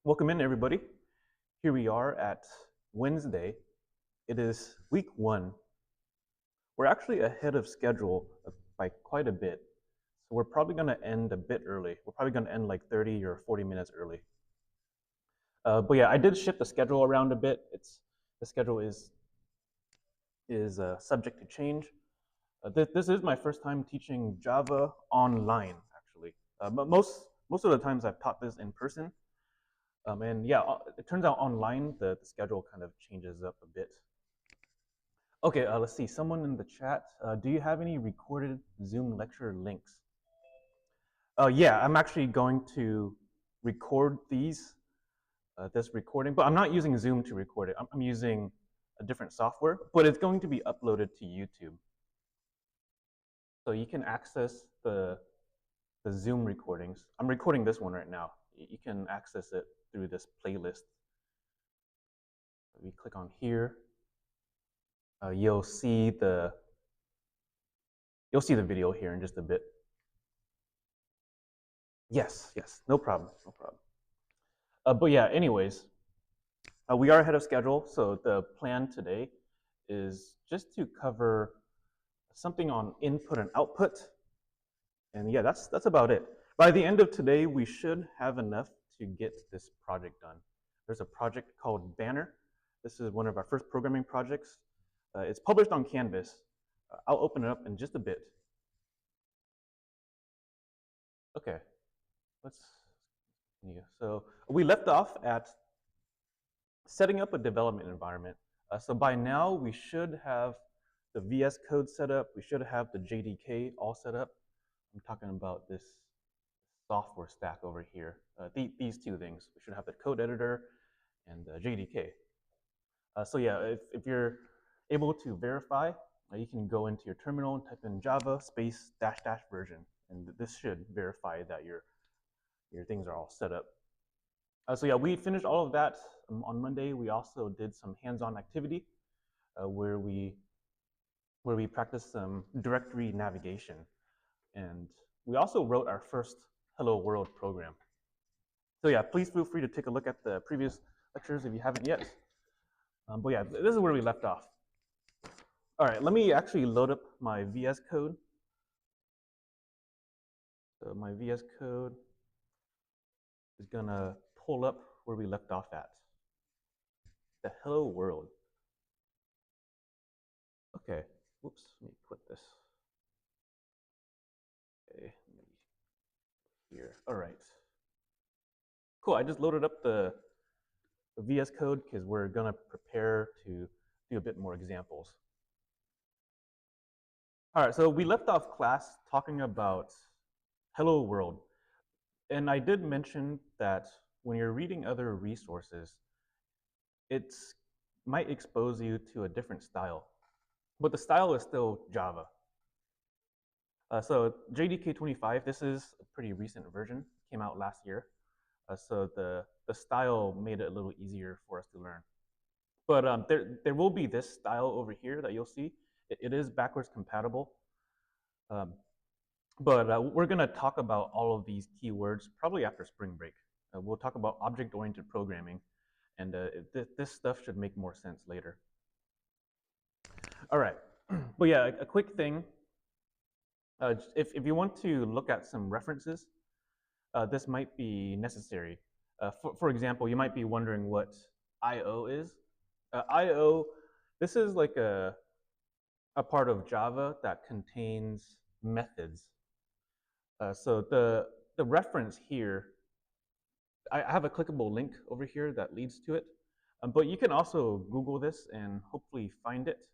Welcome in, everybody. Here we are at Wednesday. It is week 1. We're actually ahead of schedule by quite a bit. So we're probably going to end a bit early. We're probably going to end like 30 or 40 minutes early. But yeah, I did shift the schedule around a bit. The schedule is subject to change. This is my first time teaching Java online, actually. But most of the times I've taught this in person. And yeah, it turns out online, the schedule kind of changes up a bit. Okay, let's see. Someone in the chat, do you have any recorded Zoom lecture links? Yeah, I'm actually going to record this recording, but I'm not using Zoom to record it. I'm using a different software, but it's going to be uploaded to YouTube. So you can access the Zoom recordings. I'm recording this one right now. You can access it through this playlist. We click on here. You'll see the video here in just a bit. Yes, no problem. But yeah, anyways, we are ahead of schedule. So the plan today is just to cover something on input and output. And yeah, that's about it. By the end of today, we should have enough to get this project done. There's a project called Banner. This is one of our first programming projects. It's published on Canvas. I'll open it up in just a bit. Okay, let's continue. So we left off at setting up a development environment. So by now, we should have the VS Code set up. We should have the JDK all set up. I'm talking about this software stack over here. These two things. We should have the code editor and the JDK. So yeah, if you're able to verify, you can go into your terminal and type in Java space -- version, and this should verify that your things are all set up. So yeah, we finished all of that on Monday. We also did some hands-on activity where we practiced some directory navigation, and we also wrote our first Hello World program. So yeah, please feel free to take a look at the previous lectures if you haven't yet. But yeah, this is where we left off. All right, let me actually load up my VS Code. So my VS Code is gonna pull up where we left off at. The Hello World. Okay, whoops, let me put this. Okay, here, all right. Cool, I just loaded up the VS Code because we're gonna prepare to do a bit more examples. All right, so we left off class talking about Hello World. And I did mention that when you're reading other resources, it might expose you to a different style, but the style is still Java. So JDK 25, this is a pretty recent version, came out last year. So the style made it a little easier for us to learn. But there will be this style over here that you'll see. It is backwards compatible. But we're going to talk about all of these keywords probably after spring break. We'll talk about object-oriented programming, and this stuff should make more sense later. All right, but yeah, a quick thing. If you want to look at some references, this might be necessary. For example, you might be wondering what I/O is. I/O, this is like a part of Java that contains methods. So the reference here, I have a clickable link over here that leads to it, but you can also Google this and hopefully find it.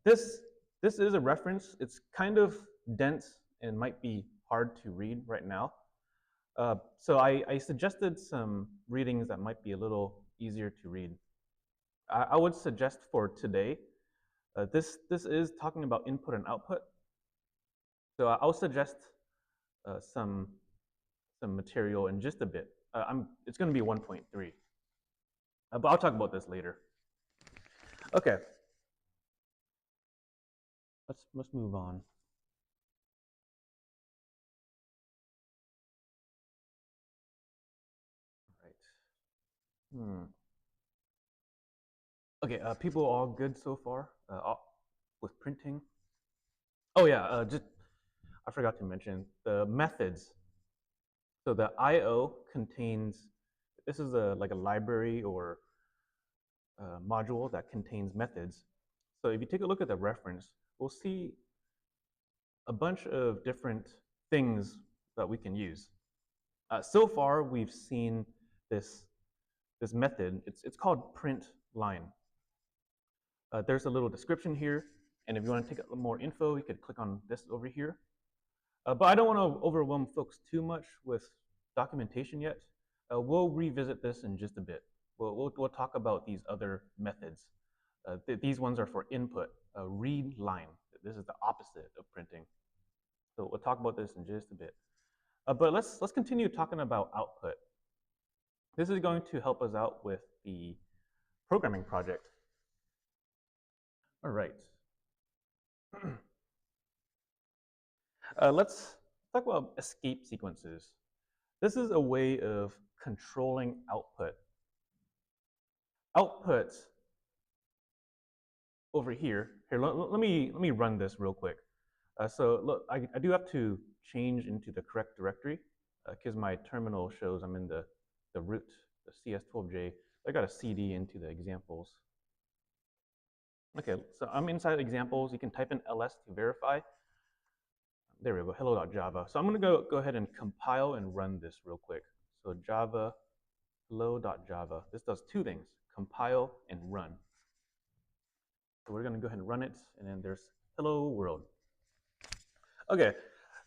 This is a reference. It's kind of dense and might be hard to read right now. So I suggested some readings that might be a little easier to read. I would suggest for today, this is talking about input and output. So I'll suggest some material in just a bit. It's going to be 1.3, but I'll talk about this later. Okay, let's move on. All right. Hmm. Okay, people all good so far with printing? Oh yeah, just I forgot to mention the methods. So the IO contains, this is like a library or module that contains methods. So if you take a look at the reference, we'll see a bunch of different things that we can use. So far, we've seen this this method. It's called print line. There's a little description here, and if you want to take more info, you could click on this over here. But I don't want to overwhelm folks too much with documentation yet. We'll revisit this in just a bit. We'll talk about these other methods. These ones are for input, read line. This is the opposite of printing. So we'll talk about this in just a bit. But let's continue talking about output. This is going to help us out with the programming project. All right. Let's talk about escape sequences. This is a way of controlling output. Output over here. Here, let me run this real quick. So look, I do have to change into the correct directory because my terminal shows I'm in the root, the CS-12J. I got a CD into the examples. Okay, so I'm inside examples. You can type in ls to verify. There we go, hello.java. So I'm going to go ahead and compile and run this real quick. So java hello.java. This does two things, compile and run. So we're going to go ahead and run it, and then there's hello world. Okay,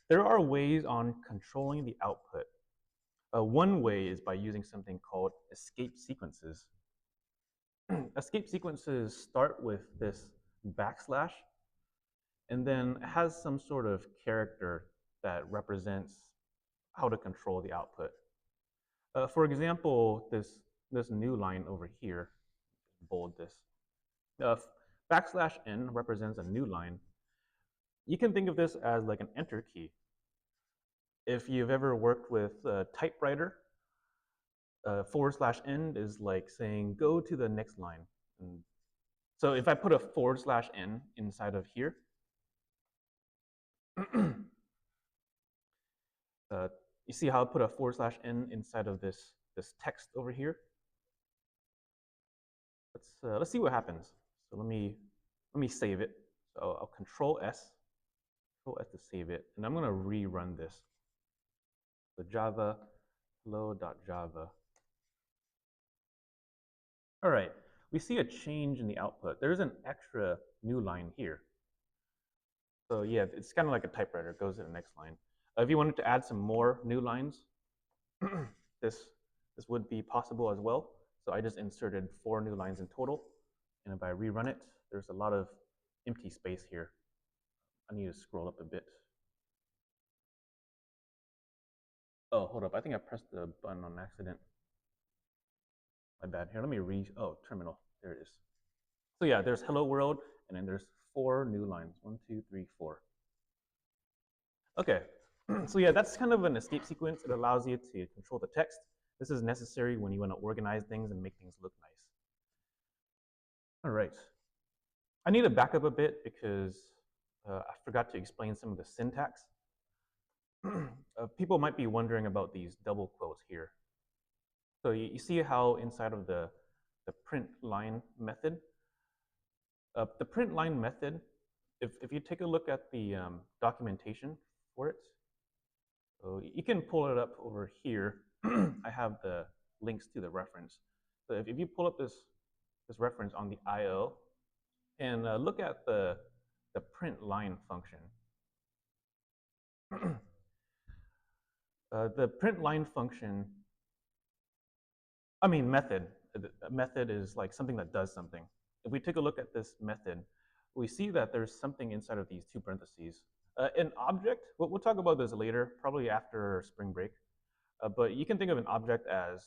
there are ways on controlling the output. One way is by using something called escape sequences. Escape sequences start with this backslash, and then has some sort of character that represents how to control the output. For example, this new line over here, bold this, backslash n represents a new line. You can think of this as like an enter key. If you've ever worked with a typewriter, /n is like saying go to the next line. And so if I put a /n inside of here, you see how I put a /n inside of this text over here? Let's see what happens. So let me save it. So I'll Control S to save it, and I'm going to rerun this. So Java hello.java. All right, we see a change in the output. There's an extra new line here. So yeah, it's kind of like a typewriter. It goes to the next line. If you wanted to add some more new lines, this would be possible as well. So I just inserted 4 new lines in total. And if I rerun it, there's a lot of empty space here. I need to scroll up a bit. Oh, hold up. I think I pressed the button on accident. My bad. Here, let me terminal. There it is. So yeah, there's hello world, and then there's 4 new lines. 1, 2, 3, 4. Okay, so yeah, that's kind of an escape sequence. It allows you to control the text. This is necessary when you want to organize things and make things look nice. All right. I need to back up a bit because I forgot to explain some of the syntax. People might be wondering about these double quotes here. So you see how inside of the print line method, the print line method, if you take a look at the documentation for it, so you can pull it up over here. I have the links to the reference. So if you pull up this reference on the IO and look at the print line function, the print line function, method. A method is like something that does something. If we take a look at this method, we see that there's something inside of these 2 parentheses. An object, we'll talk about this later, probably after spring break. But you can think of an object as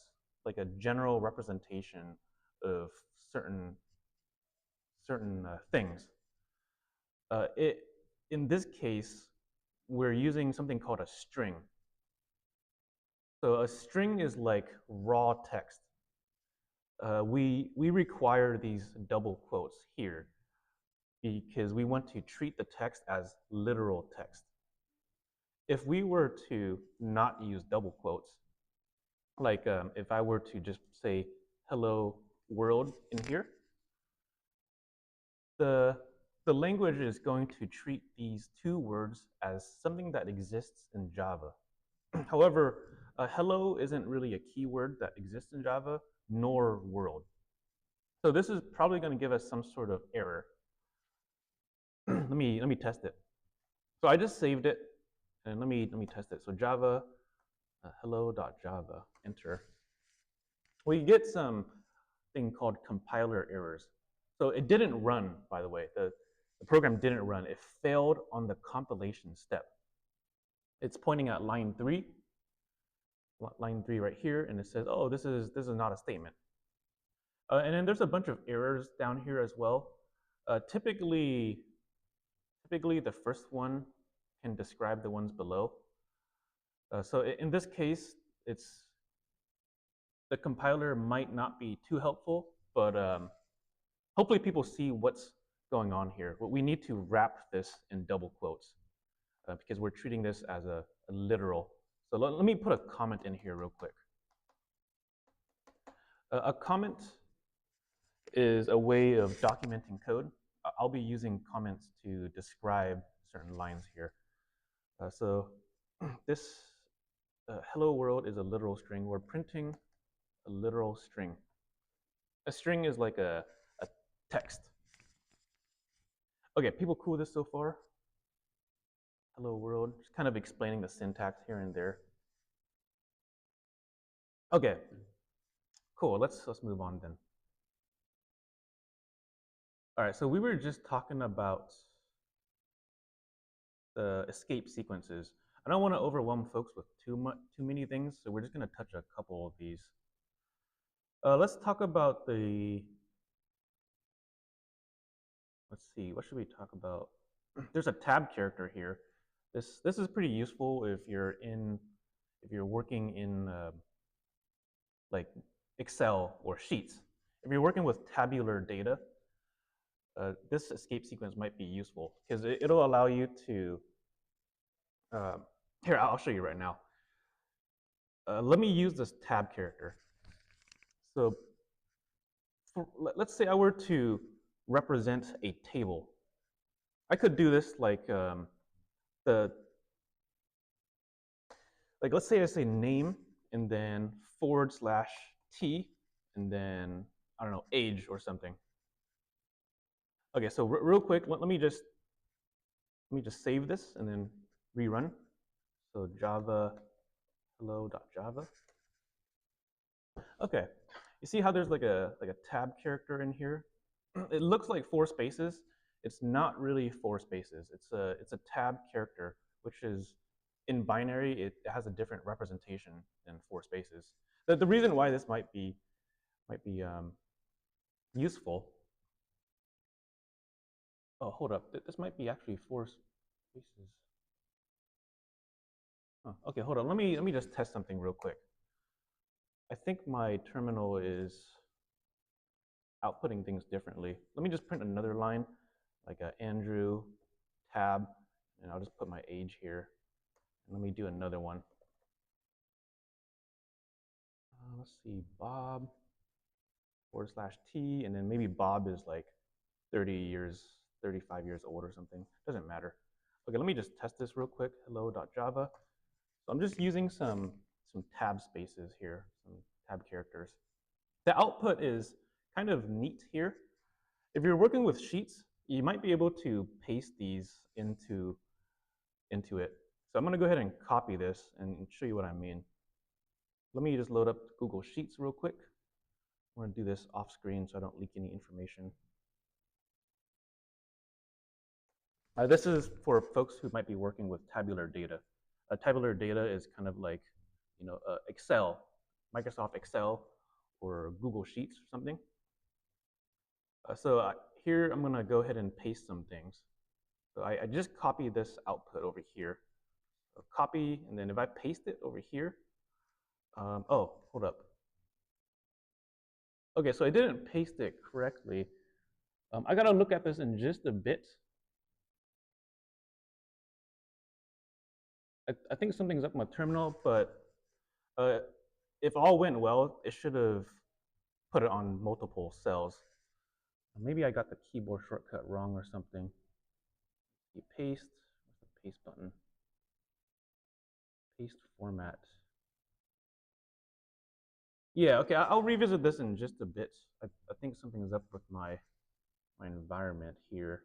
like a general representation of certain things. In this case, we're using something called a string. So a string is like raw text. we require these double quotes here because we want to treat the text as literal text. If we were to not use double quotes, like if I were to just say hello world in here, the the language is going to treat these two words as something that exists in Java. However, hello isn't really a keyword that exists in Java, nor world. So this is probably going to give us some sort of error. let me test it. So I just saved it, and let me test it. So Java hello.java, enter. We get some thing called compiler errors. So it didn't run, by the way. The program didn't run. It failed on the compilation step. It's pointing at line 3 right here, and it says, oh, this is not a statement. And then there's a bunch of errors down here as well. Typically, the first one can describe the ones below. So in this case, the compiler might not be too helpful, but hopefully people see what's going on here. But we need to wrap this in double quotes because we're treating this as a literal. So let me put a comment in here real quick. A comment is a way of documenting code. I'll be using comments to describe certain lines here. So this hello world is a literal string. We're printing a literal string. A string is like a text. Okay, people cool with this so far? Hello world, just kind of explaining the syntax here and there. Okay, cool, let's move on then. All right, so we were just talking about the escape sequences. I don't want to overwhelm folks with too many things, so we're just going to touch a couple of these. Let's talk about the. Let's see, what should we talk about? There's a tab character here. This is pretty useful if you're working in like Excel or Sheets. If you're working with tabular data, this escape sequence might be useful because it'll allow you to. Here, I'll show you right now. Let me use this tab character. So let's say I were to represent a table. I could do this like let's say I say name and then /t and then I don't know, age or something. Okay, so real quick, let me just save this and then rerun. So Java hello.java. Okay, you see how there's like a tab character in here? It looks like 4 spaces. It's not really 4 spaces. It's a tab character, which is in binary. It has a different representation than 4 spaces. The reason why this might be useful. Oh, hold up. This might be actually 4 spaces. Oh, okay, hold on. Let me just test something real quick. I think my terminal is outputting things differently. Let me just print another line, like Andrew tab, and I'll just put my age here. And let me do another one. Let's see, Bob /t, and then maybe Bob is like 30 years, 35 years old or something. Doesn't matter. Okay, let me just test this real quick. Hello.java. So I'm just using some tab spaces here, some tab characters. The output is kind of neat here. If you're working with Sheets, you might be able to paste these into it. So I'm going to go ahead and copy this and show you what I mean. Let me just load up Google Sheets real quick. I'm going to do this off screen so I don't leak any information. This is for folks who might be working with tabular data. Tabular data is kind of like, Excel, Microsoft Excel, or Google Sheets or something. Here I'm going to go ahead and paste some things. So I just copy this output over here. So copy, and then if I paste it over here, oh, hold up. Okay, so I didn't paste it correctly. I gotta look at this in just a bit. I think something's up my terminal, but uh, if all went well, it should have put it on multiple cells. Maybe I got the keyboard shortcut wrong or something. You paste, what's the paste button? Paste format. Yeah, okay, I'll revisit this in just a bit. I think something is up with my environment here.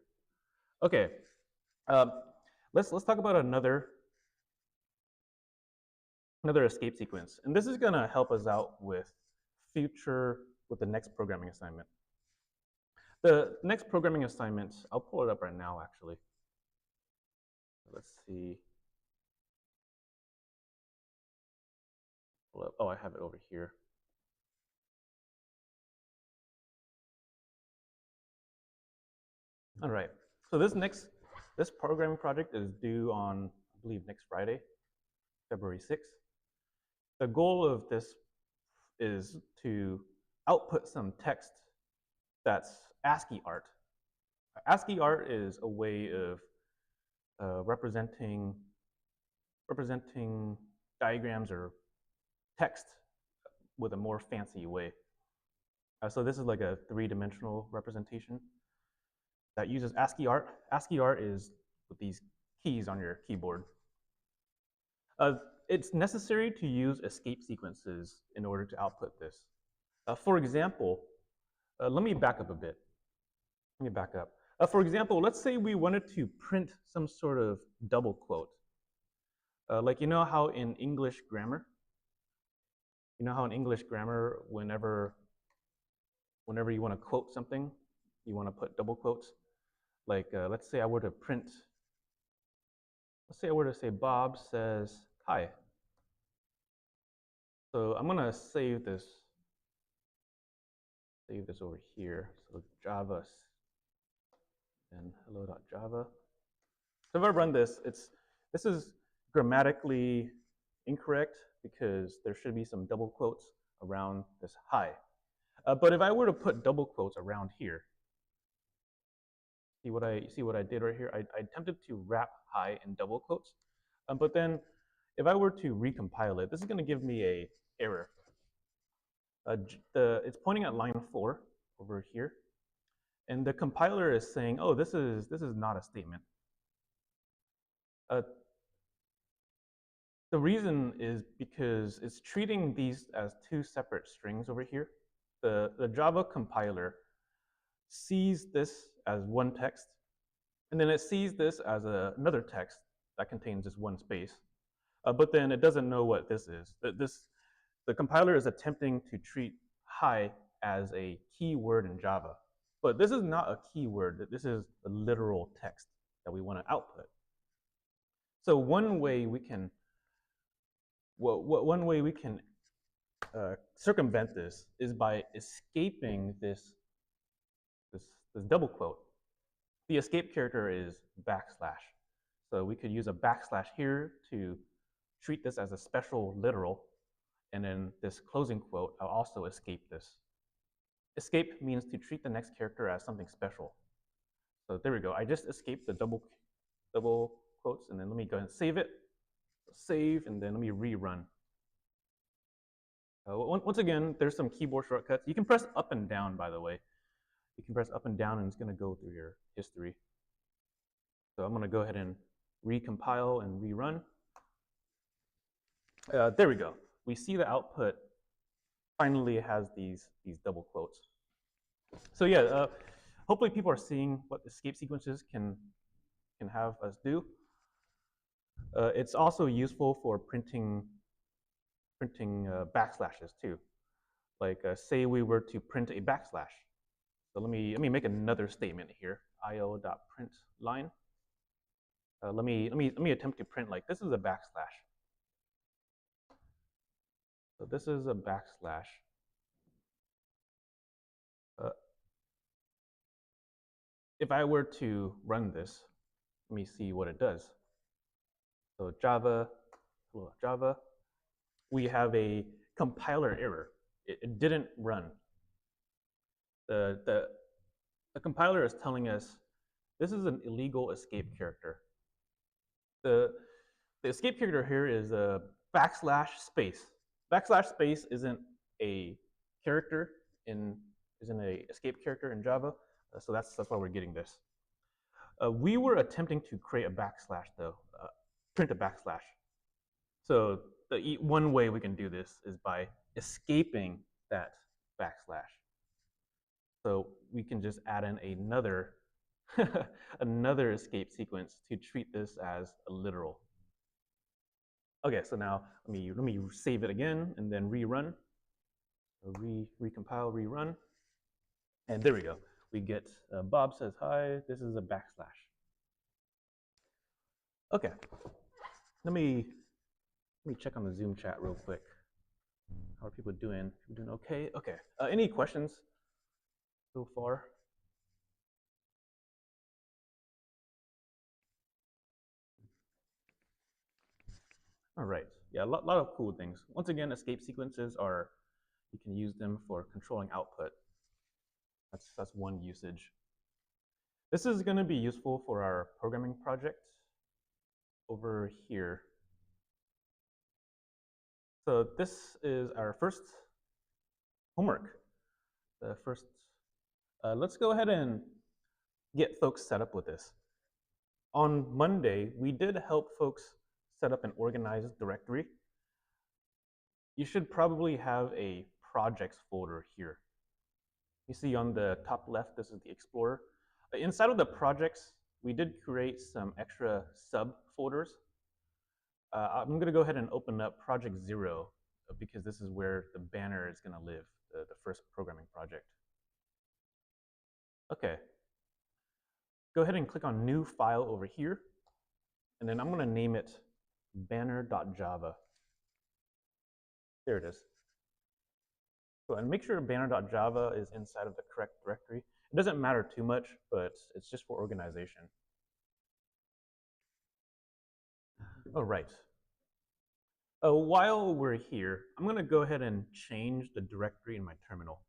Okay, um, let's talk about another escape sequence, and this is gonna help us out with the next programming assignment. The next programming assignment, I'll pull it up right now actually. Let's see. Oh, I have it over here. All right. So this programming project is due on, I believe, next Friday, February 6th. The goal of this is to output some text that's ASCII art. ASCII art is a way of representing diagrams or text with a more fancy way. So this is like a three-dimensional representation that uses ASCII art. ASCII art is with these keys on your keyboard. It's necessary to use escape sequences in order to output this. For example, let me back up a bit. Let me back up. For example, let's say we wanted to print some sort of double quote. Like you know how in English grammar, whenever you want to quote something, you want to put double quotes. Like let's say I were to say Bob says hi. So I'm gonna save this over here. So Java and hello.java. So if I run this, this is grammatically incorrect because there should be some double quotes around this hi. But if I were to put double quotes around here, see what I did right here? I attempted to wrap hi in double quotes, but then if I were to recompile it, this is going to give me a error. It's pointing at line 4 over here, and the compiler is saying, "Oh, this is not a statement." The reason is because it's treating these as two separate strings over here. The Java compiler sees this as one text, and then it sees this as another text that contains just one space. But then it doesn't know what this is. The compiler is attempting to treat hi as a keyword in Java. But this is not a keyword. This is the literal text that we want to output. So one way we can circumvent this is by escaping this double quote. The escape character is backslash. So we could use a backslash here to treat this as a special literal, and then this closing quote, I'll also escape this. Escape means to treat the next character as something special. So there we go. I just escaped the double quotes, and then let me go ahead and save it. Save, and then let me rerun. Once again, there's some keyboard shortcuts. You can press up and down, by the way. You can press up and down, and it's going to go through your history. So I'm going to go ahead and recompile and rerun. There we go. We see the output finally has these double quotes. So yeah, hopefully people are seeing what escape sequences can have us do. It's also useful for printing backslashes too. Like say we were to print a backslash. So let me make another statement here. io.print line. Let me attempt to print like this is a backslash. So this is a backslash. If I were to run this, let me see what it does. So Java, we have a compiler error. It didn't run. The compiler is telling us this is an illegal escape character. The escape character here is a backslash space. Backslash space isn't a character isn't a escape character in Java, so that's why we're getting this. We were attempting to create a backslash though, print a backslash. So one way we can do this is by escaping that backslash. So we can just add in another another escape sequence to treat this as a literal. Okay, so now let me save it again and then rerun. So recompile, rerun, and there we go. We get Bob says hi. This is a backslash. Okay, let me check on the Zoom chat real quick. How are people doing? People doing okay? Okay. Any questions so far? All right. Yeah, a lot of cool things. Once again, escape sequences are, you can use them for controlling output. That's one usage. This is going to be useful for our programming project over here. So this is our first homework. The first, let's go ahead and get folks set up with this. On Monday, we did help folks set up an organized directory. You should probably have a projects folder here. You see on the top left, this is the Explorer. Inside of the projects, we did create some extra subfolders. I'm going to go ahead and open up Project 0 because this is where the banner is going to live, the first programming project. Okay. Go ahead and click on New File over here, and then I'm going to name it banner.java. There it is. So, and make sure banner.java is inside of the correct directory. It doesn't matter too much, but it's just for organization. All right. While we're here, I'm going to go ahead and change the directory in my terminal.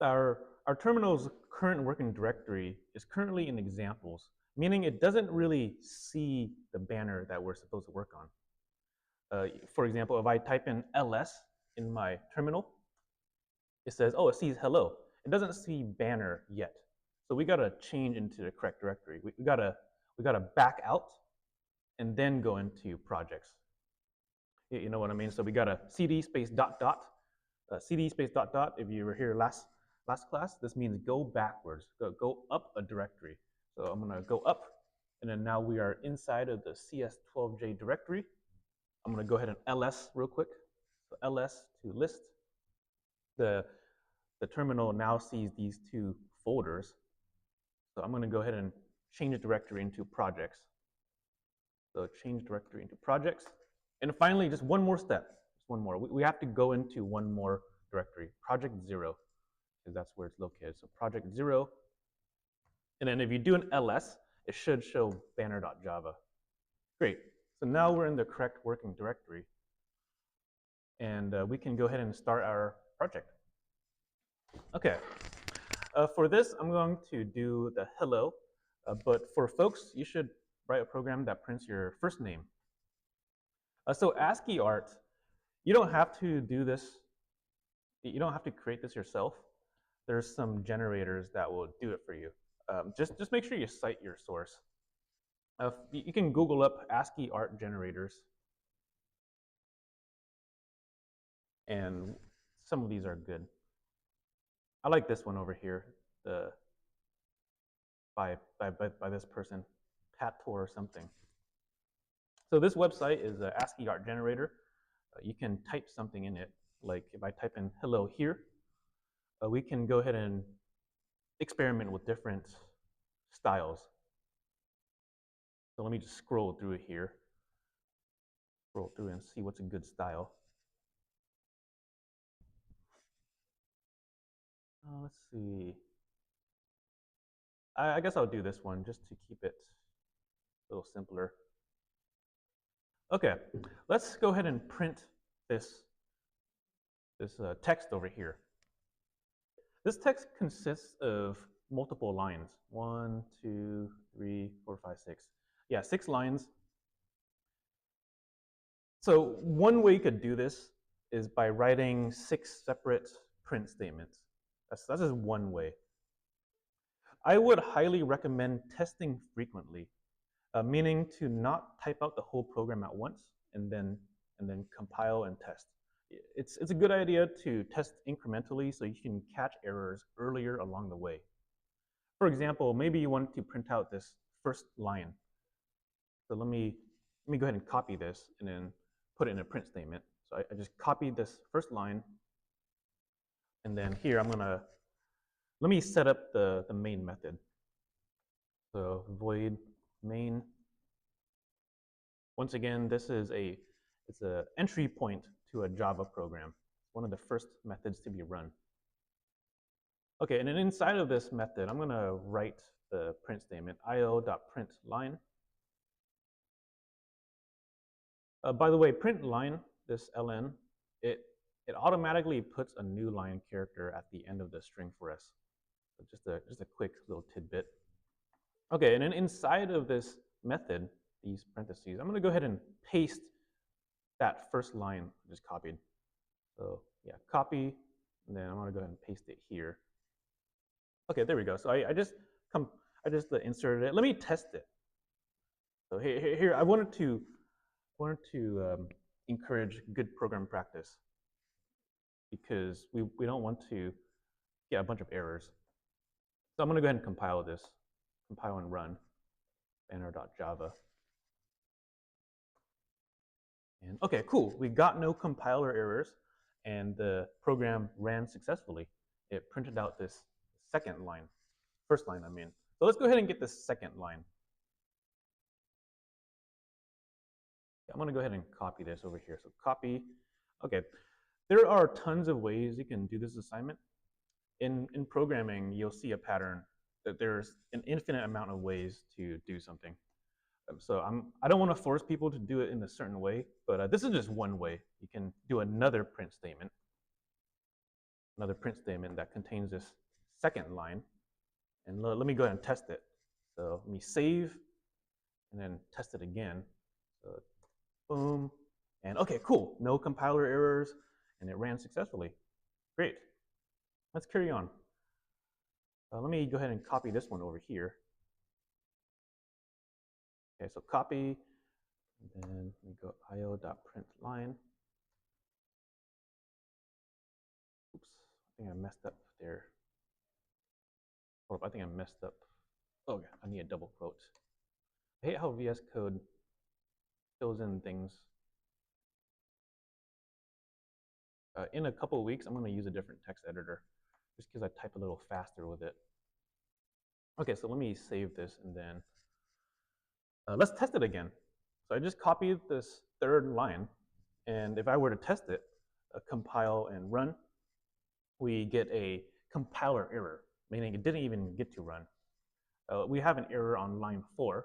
Our terminal's current working directory is currently in examples, meaning it doesn't really see the banner that we're supposed to work on. For example, if I type in ls in my terminal, it says, oh, it sees hello. It doesn't see banner yet. So we got to change into the correct directory. We got to back out and then go into projects. You know what I mean? So we got a cd space dot dot, cd space dot dot. If you were here last class, this means go backwards, go up a directory. So I'm going to go up, and then now we are inside of the CS-12J directory. I'm going to go ahead and ls real quick. So ls to list. The terminal now sees these two folders. So I'm going to go ahead and change the directory into projects. So change directory into projects. And finally, just one more step, just one more. We have to go into one more directory, project 0, because that's where it's located. So project 0. And then if you do an ls, it should show banner.java. Great. So now we're in the correct working directory. And we can go ahead and start our project. Okay. For this, I'm going to do the hello. But for folks, you should write a program that prints your first name. So ASCII art, you don't have to do this. You don't have to create this yourself. There's some generators that will do it for you. Just make sure you cite your source. You can Google up ASCII art generators. And some of these are good. I like this one over here, by this person, Pat Tor or something. So this website is an ASCII art generator. You can type something in it. Like if I type in hello here, we can go ahead and experiment with different styles. So let me just scroll through it here. Scroll through and see what's a good style. Let's see. I guess I'll do this one just to keep it a little simpler. Okay, let's go ahead and print this text over here. This text consists of multiple lines. 1, 2, 3, 4, 5, 6. Yeah, 6 lines. So one way you could do this is by writing 6 separate print statements. That's just one way. I would highly recommend testing frequently, meaning to not type out the whole program at once and then compile and test. It's a good idea to test incrementally so you can catch errors earlier along the way. For example, maybe you want to print out this first line. So let me go ahead and copy this and then put it in a print statement. So I just copied this first line, and then here let me set up the main method. So void main. Once again, this is it's an entry point to a Java program. It's one of the first methods to be run. Okay, and then inside of this method, I'm gonna write the print statement, io.println. By the way, print line, this ln, it automatically puts a new line character at the end of the string for us. So just a quick little tidbit. Okay, and then inside of this method, these parentheses, I'm going to go ahead and paste that first line I just copied. So yeah, copy, and then I'm going to go ahead and paste it here. Okay, there we go. So I just inserted it. Let me test it. So here I wanted to encourage good program practice because we don't want to get a bunch of errors. So I'm going to go ahead and compile this, compile and run banner.java. And okay, cool. We got no compiler errors, and the program ran successfully. It printed out this second line, first line, I mean. So let's go ahead and get this second line. I'm going to go ahead and copy this over here. So copy. Okay, there are tons of ways you can do this assignment. In programming, you'll see a pattern that there's an infinite amount of ways to do something. So I don't want to force people to do it in a certain way, but this is just one way. You can do another print statement that contains this second line. And let me go ahead and test it. So let me save and then test it again. So boom. And okay, cool. No compiler errors, and it ran successfully. Great. Let's carry on. Let me go ahead and copy this one over here. Okay, so copy, and then we go io.println. Oops, I think I messed up there. Hold up, I think I messed up. Oh, yeah, I need a double quote. I hate how VS Code fills in things. In a couple of weeks, I'm going to use a different text editor just because I type a little faster with it. Okay, so let me save this and then let's test it again. So I just copied this third line, and if I were to test it, compile and run, we get a compiler error, meaning it didn't even get to run. We have an error on line 4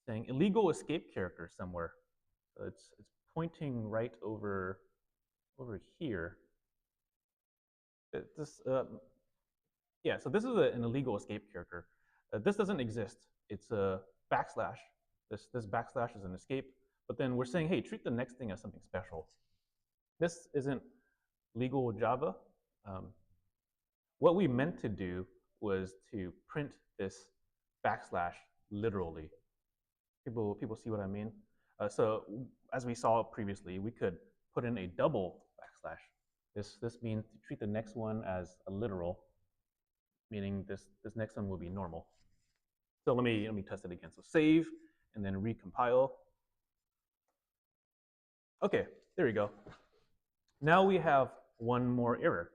saying illegal escape character somewhere. So it's pointing right over here. Yeah, so this is an illegal escape character. This doesn't exist. It's a backslash. This backslash is an escape, but then we're saying, hey, treat the next thing as something special. This isn't legal Java. What we meant to do was to print this backslash literally. People see what I mean? So as we saw previously, we could put in a double backslash. This means to treat the next one as a literal, meaning this next one will be normal. So let me test it again. So save and then recompile. Okay, there we go. Now we have one more error.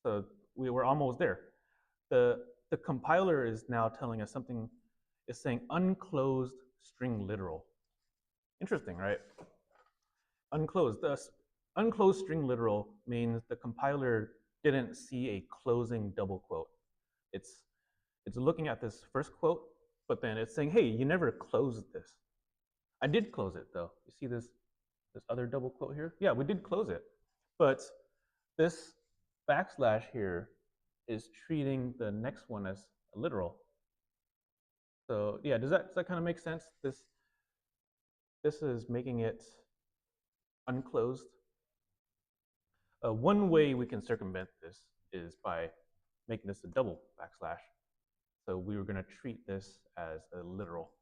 So we were almost there. The compiler is now telling us something. It's saying unclosed string literal. Interesting, right? Unclosed. The unclosed string literal means the compiler didn't see a closing double quote. It's looking at this first quote, but then it's saying, hey, you never closed this. I did close it though. You see this other double quote here? Yeah, we did close it. But this backslash here is treating the next one as a literal. So yeah, does that kind of make sense? This is making it unclosed. One way we can circumvent this is by making this a double backslash. So we were going to treat this as a literal.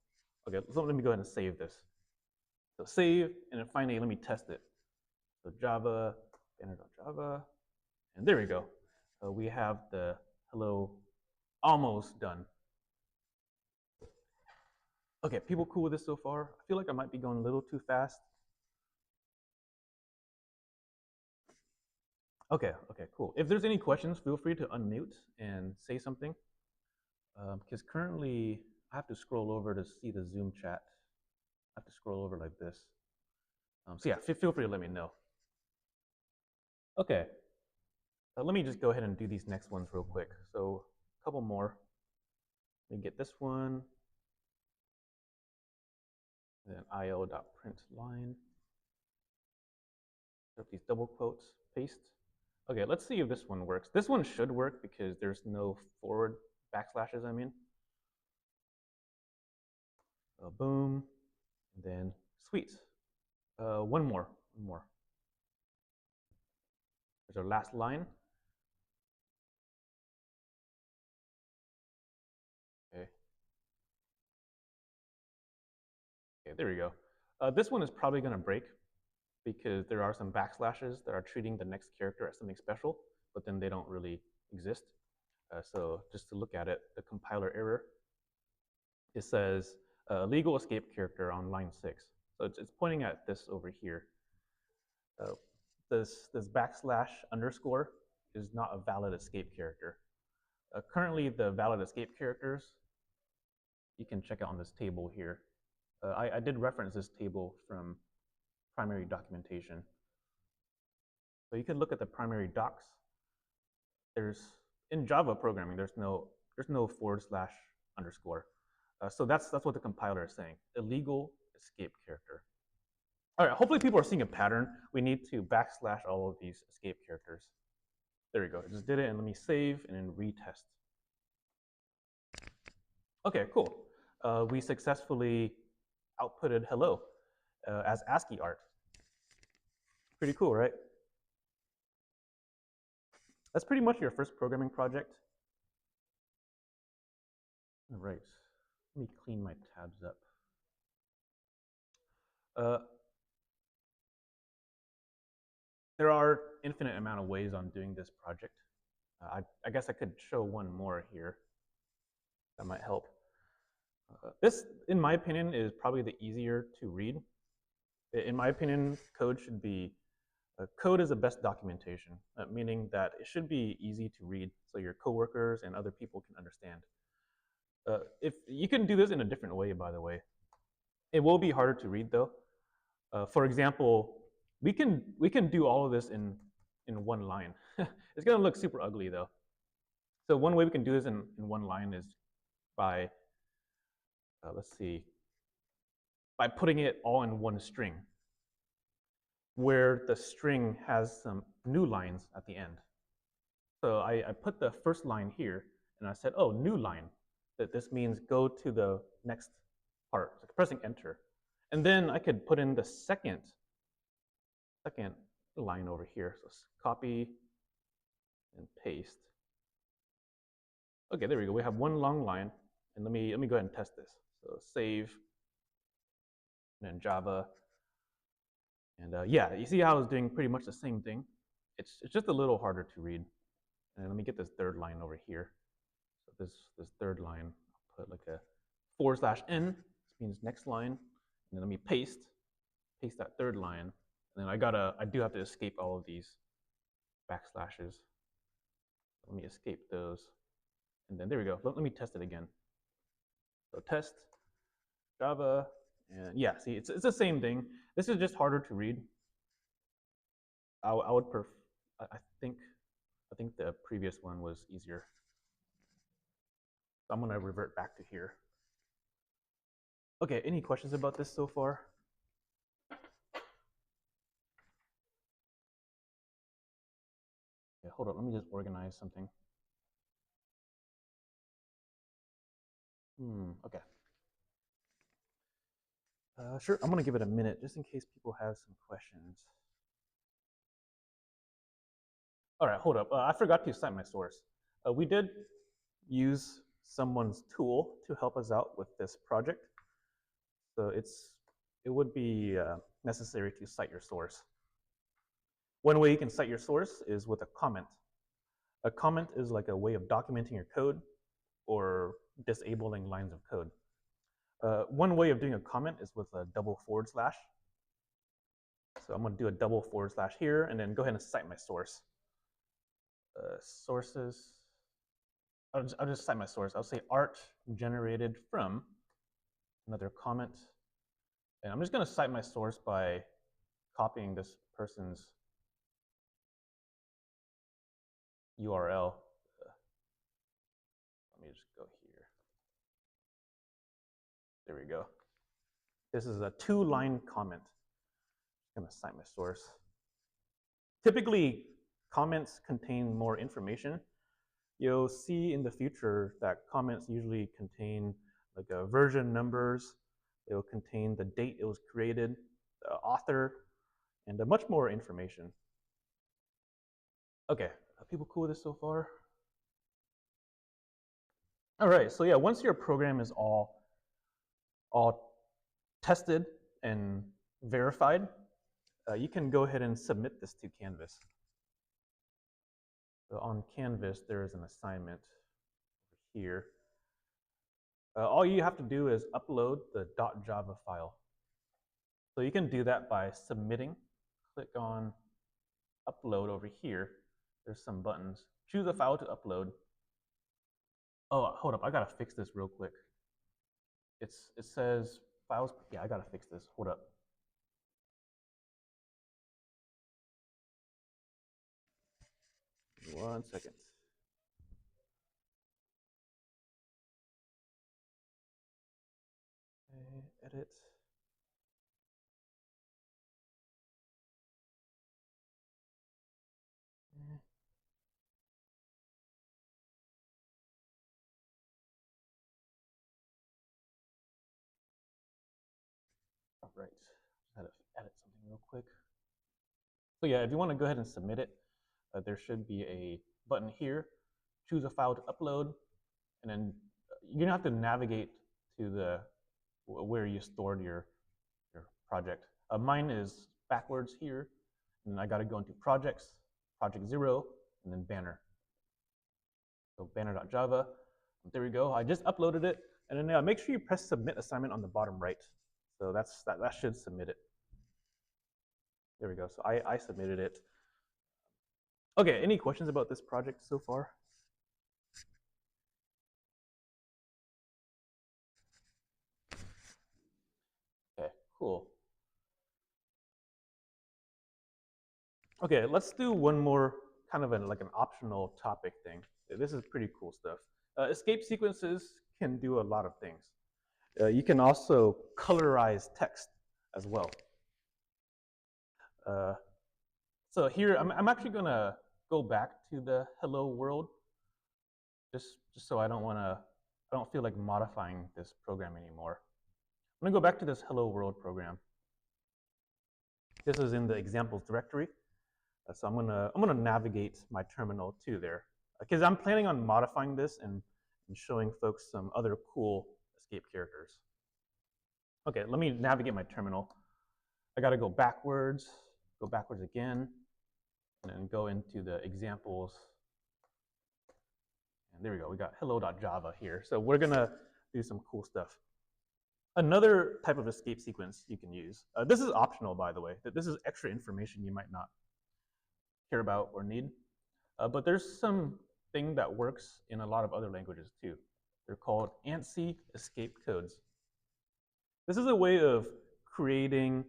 Okay, so let me go ahead and save this. So save, and then finally let me test it. So Java, banner.java, and there we go. We have the hello almost done. Okay, people cool with this so far? I feel like I might be going a little too fast. Okay, cool. If there's any questions, feel free to unmute and say something. Because currently I have to scroll over to see the Zoom chat. I have to scroll over like this. So yeah, feel free to let me know. Okay, let me just go ahead and do these next ones real quick. So a couple more. Let me get this one. And then io.print line. Put these double quotes, paste. Okay, let's see if this one works. This one should work because there's no forward backslashes, I mean. Boom, and then sweet. One more. There's our last line. Okay, there we go. This one is probably going to break because there are some backslashes that are treating the next character as something special, but then they don't really exist. So just to look at it, the compiler error, it says legal escape character on line 6. So it's pointing at this over here. This backslash underscore is not a valid escape character. Currently, the valid escape characters, you can check out on this table here. I did reference this table from primary documentation. So you can look at the primary docs. In Java programming, there's no / underscore. So that's what the compiler is saying. Illegal escape character. All right, hopefully people are seeing a pattern. We need to backslash all of these escape characters. There we go. I just did it, and let me save and then retest. Okay, cool. We successfully outputted hello as ASCII art. Pretty cool, right? That's pretty much your first programming project. All right, let me clean my tabs up. There are infinite amount of ways on doing this project. I guess I could show one more here. That might help. This, in my opinion, is probably the easier to read. In my opinion, code should be, code is the best documentation, meaning that it should be easy to read so your coworkers and other people can understand. If you can do this in a different way, by the way. It will be harder to read though. For example, we can do all of this in one line. It's gonna look super ugly though. So one way we can do this in one line is by, let's see, by putting it all in one string, where the string has some new lines at the end. So I put the first line here, and I said, oh, new line. That this means go to the next part, so pressing enter. And then I could put in the second line over here. So copy and paste. Okay, there we go. We have one long line, and let me go ahead and test this. So save, and then Java, and yeah, you see how I was doing pretty much the same thing. It's just a little harder to read. And let me get this third line over here. So this third line, I'll put like a /n. This means next line. And then let me paste that third line. And then I do have to escape all of these backslashes. Let me escape those. And then there we go. Let me test it again. So test Java, and yeah, see, it's the same thing. This is just harder to read. I think the previous one was easier. So I'm gonna revert back to here. Okay, any questions about this so far? Yeah, hold on, let me just organize something. Okay. Sure, I'm gonna give it a minute just in case people have some questions. All right, hold up. I forgot to cite my source. We did use someone's tool to help us out with this project. So it would be necessary to cite your source. One way you can cite your source is with a comment. A comment is like a way of documenting your code or disabling lines of code. One way of doing a comment is with a double forward slash. So I'm going to do a double forward slash here and then go ahead and cite my source. Sources. I'll just cite my source. I'll say art generated from another comment. And I'm just going to cite my source by copying this person's URL. Let me just go here. There we go. This is a 2-line comment. I'm going to cite my source. Typically, comments contain more information. You'll see in the future that comments usually contain like version numbers. It will contain the date it was created, the author, and much more information. Okay, are people cool with this so far? All right, so yeah, once your program is all tested and verified, you can go ahead and submit this to Canvas. So on Canvas, there is an assignment here. All you have to do is upload the .java file. So you can do that by submitting. Click on upload over here. There's some buttons. Choose a file to upload. Oh, hold up, I gotta fix this real quick. It says files, yeah, I gotta fix this, hold up. One second. Okay, edit. All right, just had to edit something real quick. So yeah, if you want to go ahead and submit it, there should be a button here. Choose a file to upload, and then you're gonna have to navigate to the where you stored your project. Mine is backwards here, and I got to go into projects, project 0, and then banner. So banner.java. There we go. I just uploaded it, and then make sure you press submit assignment on the bottom right. So that should submit it. There we go. So I submitted it. Okay, any questions about this project so far? Okay, cool. Okay, let's do one more kind of like an optional topic thing. This is pretty cool stuff. Escape sequences can do a lot of things. You can also colorize text as well. So here, I'm actually going to go back to the hello world, just so I don't feel like modifying this program anymore. I'm going to go back to this hello world program. This is in the examples directory. So I'm gonna navigate my terminal to there because I'm planning on modifying this and showing folks some other cool escape characters. Okay, let me navigate my terminal. I got to go backwards again, and then go into the examples. And there we go. We got hello.java here. So we're gonna do some cool stuff. Another type of escape sequence you can use. This is optional, by the way. This is extra information you might not care about or need. But there's something that works in a lot of other languages too. They're called ANSI escape codes. This is a way of creating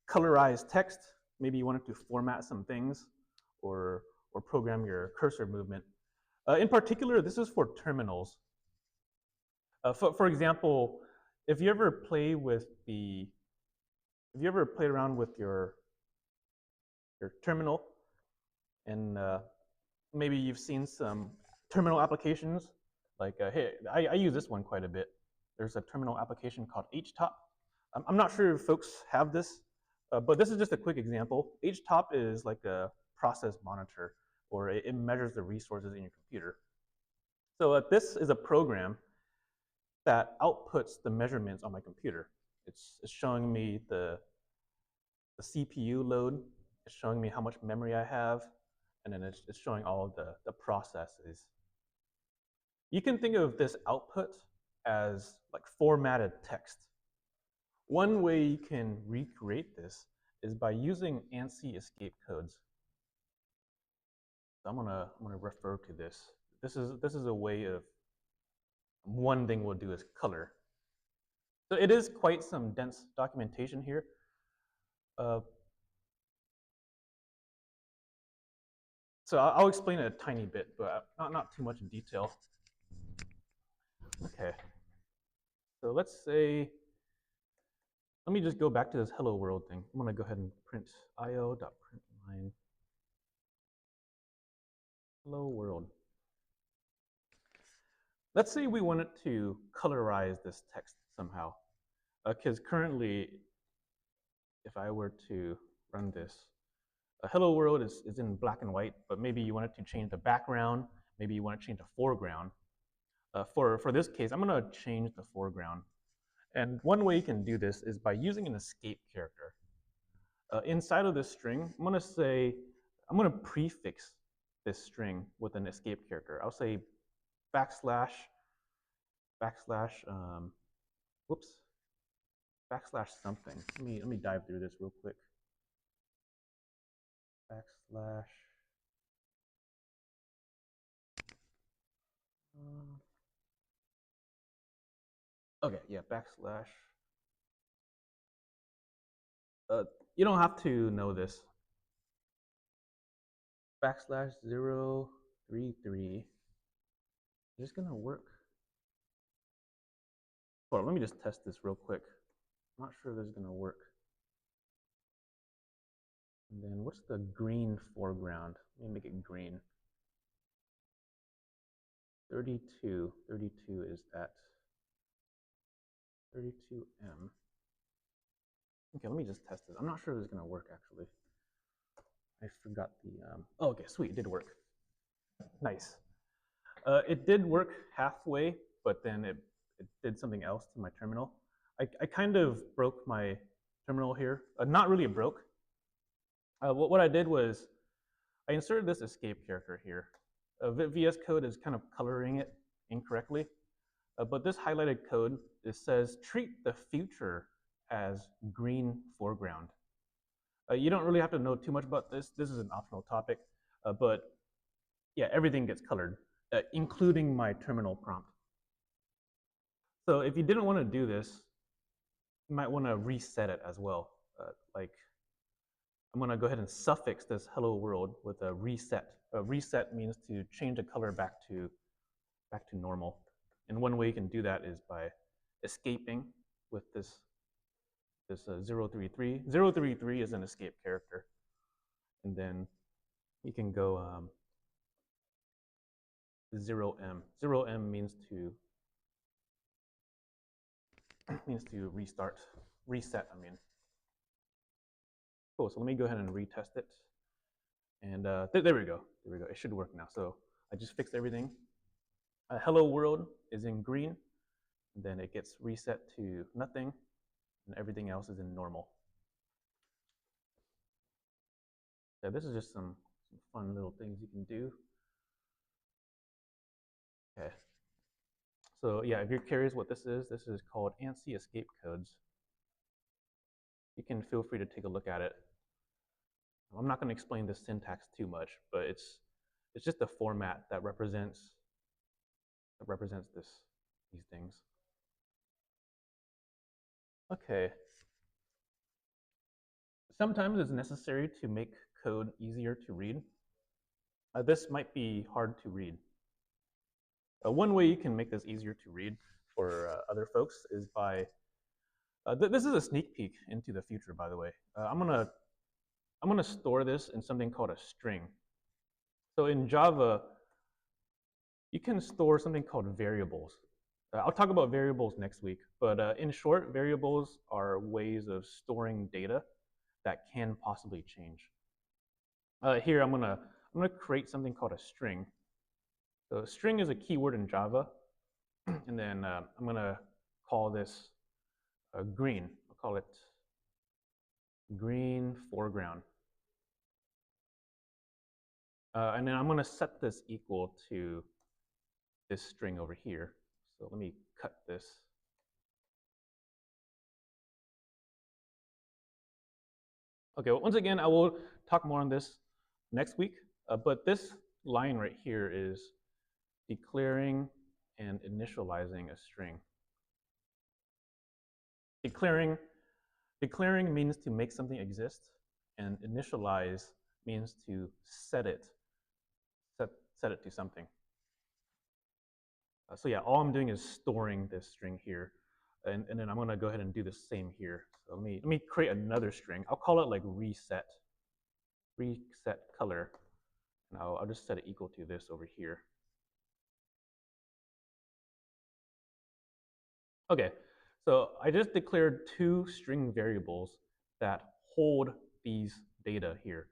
colorized text. Maybe you wanted to format some things or program your cursor movement. In particular, this is for terminals. For example, if you ever played around with your terminal, and maybe you've seen some terminal applications Like, hey, I use this one quite a bit. There's a terminal application called htop. I'm not sure if folks have this, but this is just a quick example. Htop is like a process monitor, or it measures the resources in your computer. So this is a program that outputs the measurements on my computer. It's showing me the CPU load, it's showing me how much memory I have, and then it's showing all of the processes. You can think of this output as like formatted text. One way you can recreate this is by using ANSI escape codes. So I'm gonna refer to this. This is a way of, one thing we'll do is color. So it is quite some dense documentation here. So I'll explain it a tiny bit, but not too much in detail. Okay. So let's say, let me just go back to this hello world thing. I'm gonna go ahead and print io.println hello world. Let's say we wanted to colorize this text somehow. Because currently, if I were to run this, hello world is in black and white, but maybe you wanted to change the background, maybe you want to change the foreground. For this case, I'm gonna change the foreground. And one way you can do this is by using an escape character. Inside of this string, I'm gonna prefix this string with an escape character. I'll say backslash, whoops, backslash something. Let me dive through this real quick. Backslash. Okay, yeah, backslash. You don't have to know this. Backslash 033. Is this gonna work? Hold on, let me just test this real quick. I'm not sure this is gonna work. And then what's the green foreground? Let me make it green. 32. 32 is at 32M. Okay, let me just test this. I'm not sure this is gonna work actually. I forgot the, oh, okay, sweet, it did work. Nice. It did work halfway, but then it did something else to my terminal. I kind of broke my terminal here. Not really broke. What I did was I inserted this escape character here. VS Code is kind of coloring it incorrectly, but this highlighted code, it says treat the future as green foreground. You don't really have to know too much about this. This is an optional topic, but yeah, everything gets colored, including my terminal prompt. So if you didn't want to do this, you might want to reset it as well. Like, I'm going to go ahead and suffix this hello world with a reset. A reset means to change the color back to normal. And one way you can do that is by escaping with this 033. 033 is an escape character. And then you can go 0M. 0M means to reset, I mean. Cool, so let me go ahead and retest it. And there we go, it should work now. So I just fixed everything. Hello world is in green, and then it gets reset to nothing, and everything else is in normal. So this is just some fun little things you can do. Okay. So yeah, if you're curious what this is called ANSI escape codes. You can feel free to take a look at it. I'm not going to explain the syntax too much, but it's just a format that represents these things. Okay. Sometimes it's necessary to make code easier to read. This might be hard to read. One way you can make this easier to read for other folks is by, this is a sneak peek into the future, by the way. I'm gonna store this in something called a string. So in Java, You can store something called variables. I'll talk about variables next week, but in short, variables are ways of storing data that can possibly change. Here, I'm gonna create something called a string. So a string is a keyword in Java, and then I'm gonna call this green. I'll call it green foreground. And then I'm gonna set this equal to this string over here. So let me cut this. Okay, well, once again, I will talk more on this next week, but this line right here is declaring and initializing a string. Declaring means to make something exist, and initialize means to set it to something. So yeah, all I'm doing is storing this string here, and then I'm going to go ahead and do the same here. So let me create another string. I'll call it like reset color, and I'll just set it equal to this over here. Okay, so I just declared two string variables that hold these data here.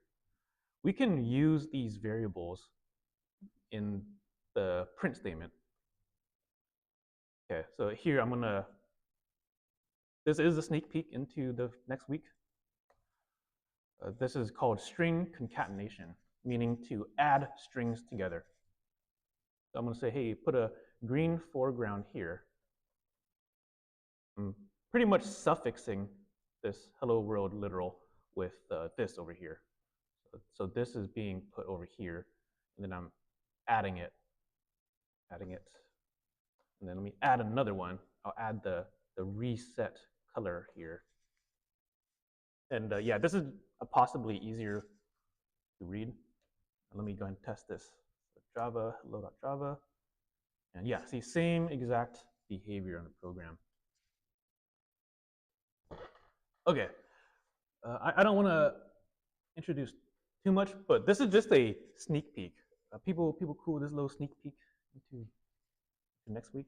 We can use these variables in the print statement. Okay, so here I'm gonna, this is a sneak peek into the next week. This is called string concatenation, meaning to add strings together. So I'm gonna say, hey, put a green foreground here. I'm pretty much suffixing this hello world literal with this over here. So this is being put over here, and then I'm adding it. And then let me add another one. I'll add the reset color here. And yeah, this is possibly easier to read. Let me go ahead and test this. So Java, hello.java. And yeah, see, same exact behavior on the program. Okay, I don't want to introduce too much, but this is just a sneak peek. People cool with this little sneak peek into next week.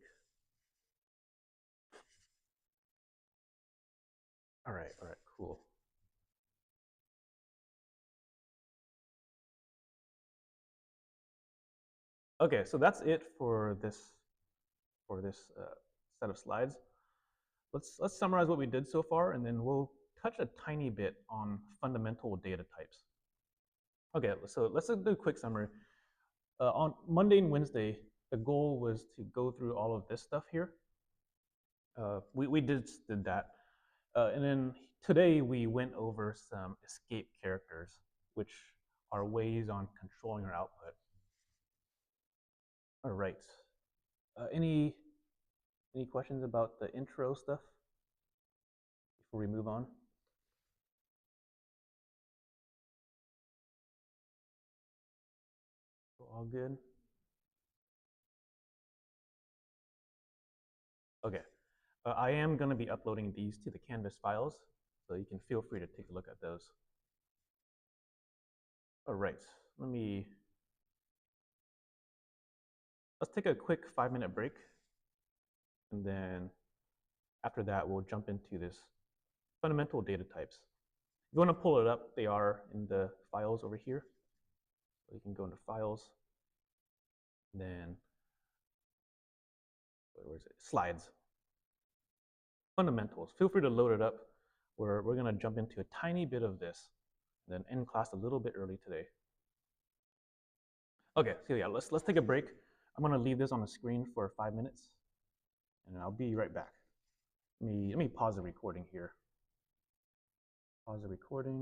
All right, cool. Okay, so that's it for this set of slides. Let's summarize what we did so far, and then we'll touch a tiny bit on fundamental data types. Okay, so let's do a quick summary. On Monday and Wednesday, the goal was to go through all of this stuff here. We did that. And then today we went over some escape characters, which are ways on controlling our output. All right. Any questions about the intro stuff before we move on? All good? Okay. I am going to be uploading these to the Canvas files, so you can feel free to take a look at those. All right. Let's take a quick 5-minute break, and then after that, we'll jump into this fundamental data types. If you want to pull it up, they are in the files over here. So you can go into files, and then where is it? Slides. Fundamentals. Feel free to load it up. We're going to jump into a tiny bit of this, and then end class a little bit early today. Okay, so yeah, let's take a break. I'm going to leave this on the screen for 5 minutes, and I'll be right back. Let me pause the recording here. Pause the recording.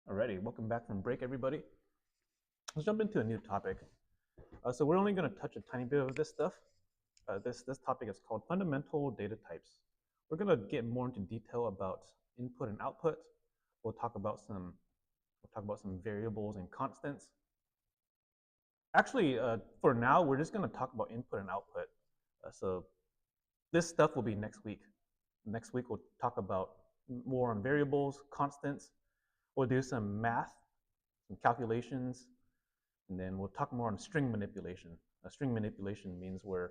Alrighty, welcome back from break, everybody. Let's jump into a new topic. So we're only going to touch a tiny bit of this stuff. This topic is called fundamental data types. We're going to get more into detail about input and output. We'll talk about some variables and constants. Actually, for now, we're just going to talk about input and output. So this stuff will be next week. Next week, we'll talk about more on variables, constants. We'll do some math, some calculations, and then we'll talk more on string manipulation. A string manipulation means we're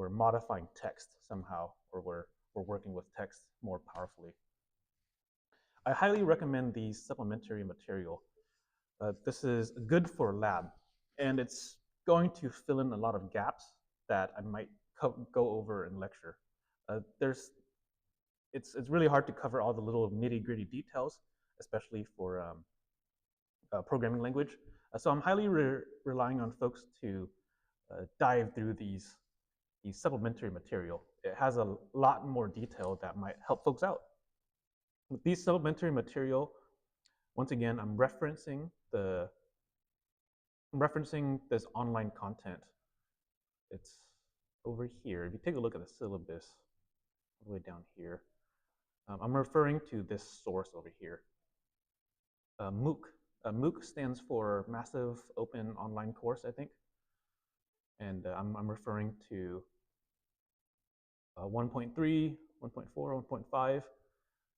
modifying text somehow, or we're working with text more powerfully. I highly recommend the supplementary material. This is good for lab, and it's going to fill in a lot of gaps that I might go over in lecture. It's really hard to cover all the little nitty gritty details, especially for programming language. So I'm highly relying on folks to dive through these supplementary material. It has a lot more detail that might help folks out. With these supplementary material, once again, I'm referencing this online content. It's over here. If you take a look at the syllabus, all the way down here, I'm referring to this source over here. MOOC. MOOC stands for Massive Open Online Course, I think. And I'm referring to 1.3, 1.4, 1.5.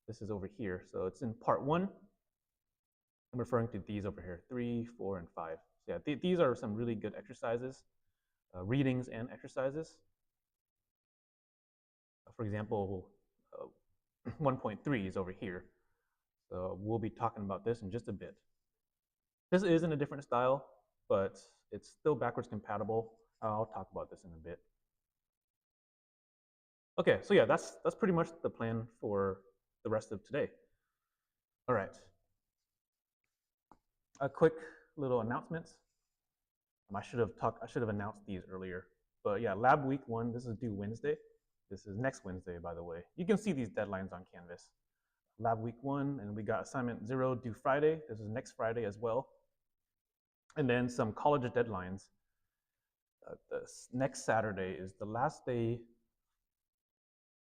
This is over here. So it's in part 1. I'm referring to these over here, 3, 4, and 5. So yeah, these are some really good exercises, readings and exercises. For example, 1.3 is over here. So we'll be talking about this in just a bit. This is in a different style, but it's still backwards compatible. I'll talk about this in a bit. Okay, so yeah, that's pretty much the plan for the rest of today. All right. A quick little announcements. I should have announced these earlier. But yeah, lab week 1, this is due Wednesday. This is next Wednesday, by the way. You can see these deadlines on Canvas. Lab week 1, and we got assignment 0 due Friday. This is next Friday as well. And then some college deadlines. This next Saturday is the last day,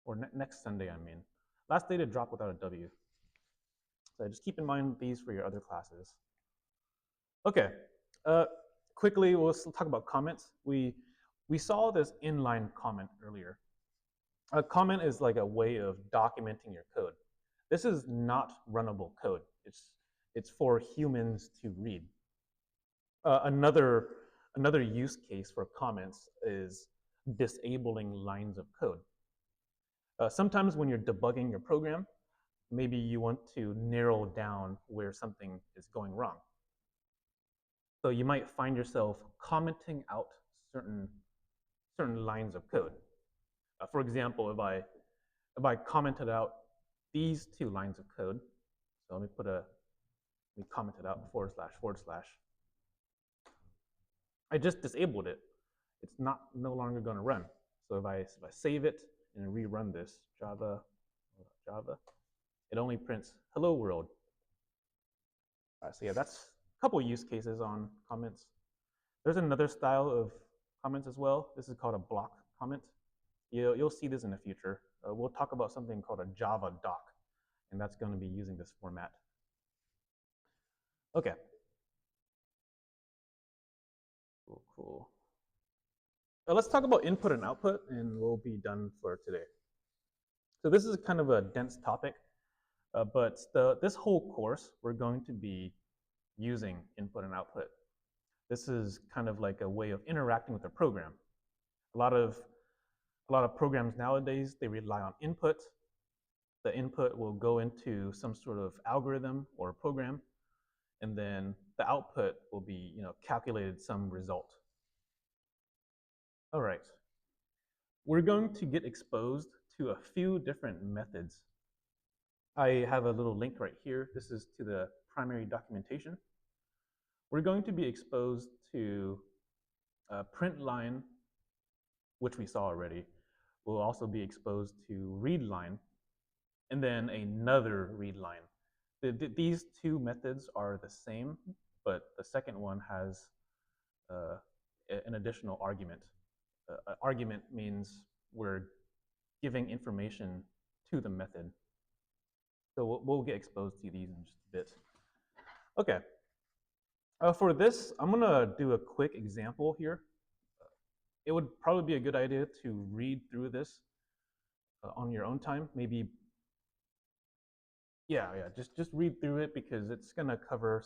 or next Sunday, I mean. Last day to drop without a W. So just keep in mind these for your other classes. Okay, quickly, we'll still talk about comments. We saw this inline comment earlier. A comment is like a way of documenting your code. This is not runnable code. It's for humans to read. Another use case for comments is disabling lines of code. Sometimes when you're debugging your program, maybe you want to narrow down where something is going wrong. So you might find yourself commenting out certain lines of code. For example, if I commented out these 2 lines of code, so let me comment it out // I just disabled it. It's no longer going to run. So if I save it and rerun this, Java, it only prints hello world. All right, so yeah, that's a couple use cases on comments. There's another style of comments as well. This is called a block comment. You'll see this in the future. We'll talk about something called a Java doc, and that's going to be using this format. Okay. Cool. Let's talk about input and output, and we'll be done for today. So this is kind of a dense topic, but this whole course, we're going to be using input and output. This is kind of like a way of interacting with the program. A lot of programs nowadays, they rely on input. The input will go into some sort of algorithm or program, and then the output will be, calculated some result. All right. We're going to get exposed to a few different methods. I have a little link right here. This is to the primary documentation. We're going to be exposed to print line, which we saw already. We'll also be exposed to read line, and then another read line. These 2 methods are the same, but the second one has an additional argument. Argument means we're giving information to the method. So we'll get exposed to these in just a bit. Okay. For this, I'm going to do a quick example here. It would probably be a good idea to read through this on your own time. Maybe, just read through it because it's going to cover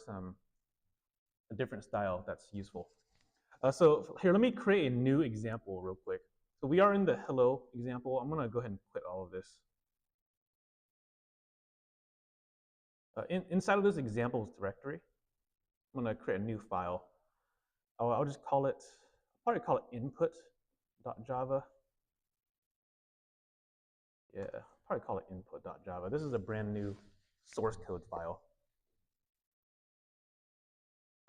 a different style that's useful. So here, let me create a new example real quick. So we are in the hello example. I'm gonna go ahead and quit all of this. Inside of this examples directory, I'm gonna create a new file. I'll just call it, I'll probably call it input.java. Yeah, probably call it input.java. This is a brand new source code file.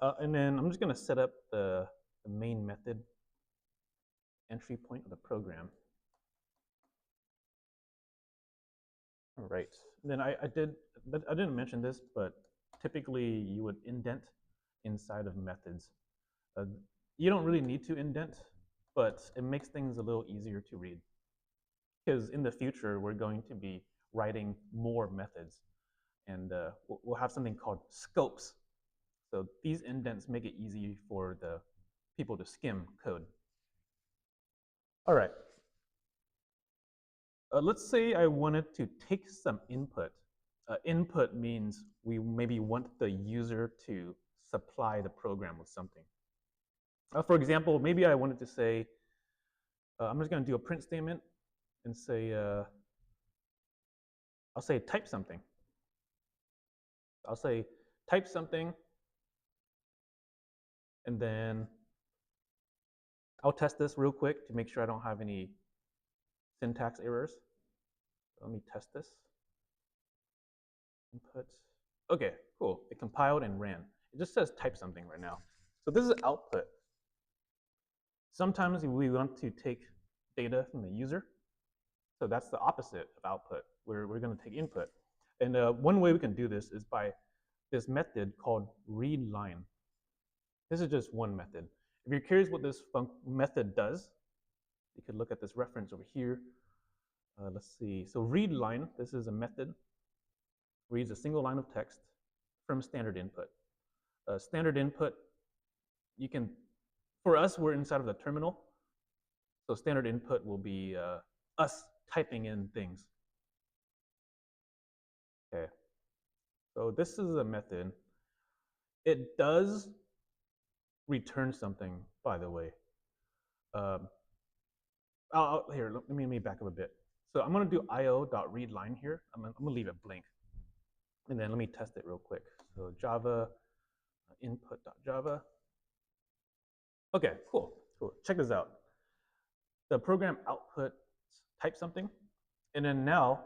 And then I'm just gonna set up the main method entry point of the program. All right. Then I didn't mention this, but typically you would indent inside of methods. You don't really need to indent, but it makes things a little easier to read. Because in the future, we're going to be writing more methods. And we'll have something called scopes. So these indents make it easy for the people to skim code. All right. Let's say I wanted to take some input. Input means we maybe want the user to supply the program with something. For example, maybe I wanted to say, I'm just going to do a print statement and say, I'll say type something. I'll say type something, and then I'll test this real quick to make sure I don't have any syntax errors. Let me test this. Input. Okay, cool. It compiled and ran. It just says type something right now. So this is output. Sometimes we want to take data from the user. So that's the opposite of output. We're going to take input. And one way we can do this is by this method called readLine. This is just one method. If you're curious what this method does, you could look at this reference over here. Let's see. So readLine, this is a method, reads a single line of text from standard input. Standard input, you can, for us, we're inside of the terminal. So standard input will be us typing in things. Okay. So this is a method. It does return something, by the way. Here, let me back up a bit. So I'm going to do io.readLine here. I'm going to leave it blank. And then let me test it real quick. So Java input.java. Okay, cool. Check this out. The program output type something, and then now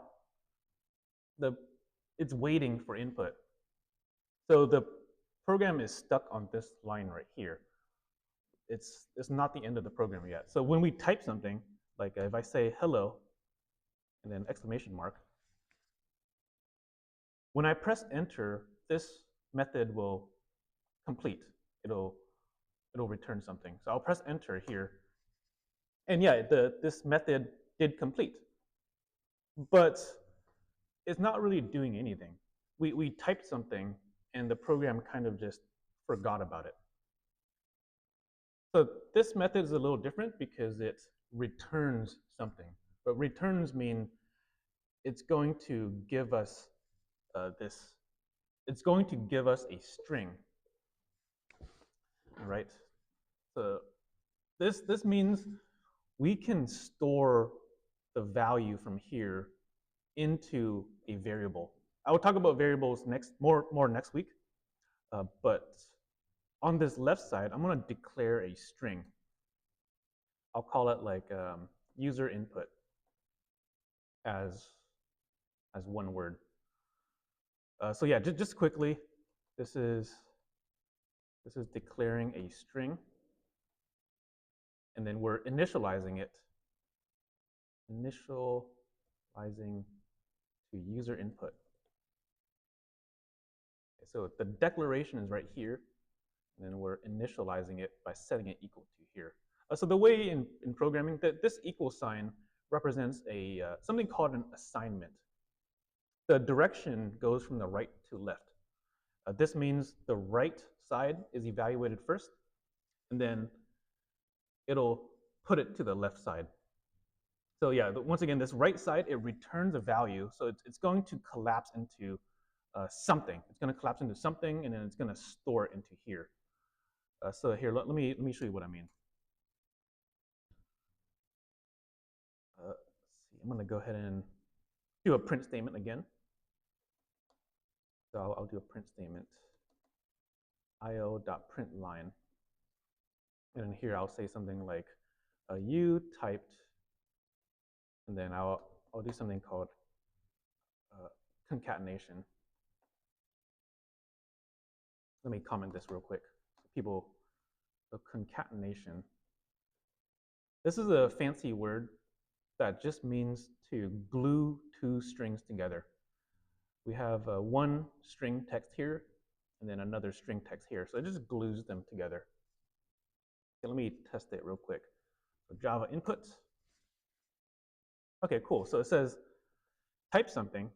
it's waiting for input. So the program is stuck on this line right here. It's not the end of the program yet. So when we type something, like if I say hello, and then exclamation mark, when I press enter, this method will complete. It'll return something. So I'll press enter here. And yeah, this method did complete. But it's not really doing anything. We typed something, and the program kind of just forgot about it. So this method is a little different because it returns something. But returns mean it's going to give us it's going to give us a string. All right. So this means we can store the value from here into a variable. I will talk about variables more next week, but on this left side, I'm going to declare a string. I'll call it like user input as one word. So yeah, just quickly, this is declaring a string, and then we're initializing it. Initializing to user input. Okay, so the declaration is right here, and then we're initializing it by setting it equal to here. So the way in programming that this equal sign represents a something called an assignment. The direction goes from the right to left. This means the right side is evaluated first, and then it'll put it to the left side. So yeah, once again, this right side, it returns a value. So it's going to collapse into something. It's going to collapse into something, and then it's going to store it into here. So here, let me show you what I mean. Let's see, I'm going to go ahead and do a print statement again. So I'll do a print statement, io.println. And then here I'll say something like, you typed, and then I'll do something called concatenation. Let me comment this real quick. People, the concatenation. This is a fancy word that just means to glue two strings together. We have one string text here, and then another string text here. So it just glues them together. Okay, let me test it real quick. So Java inputs. Okay, cool. So it says type something,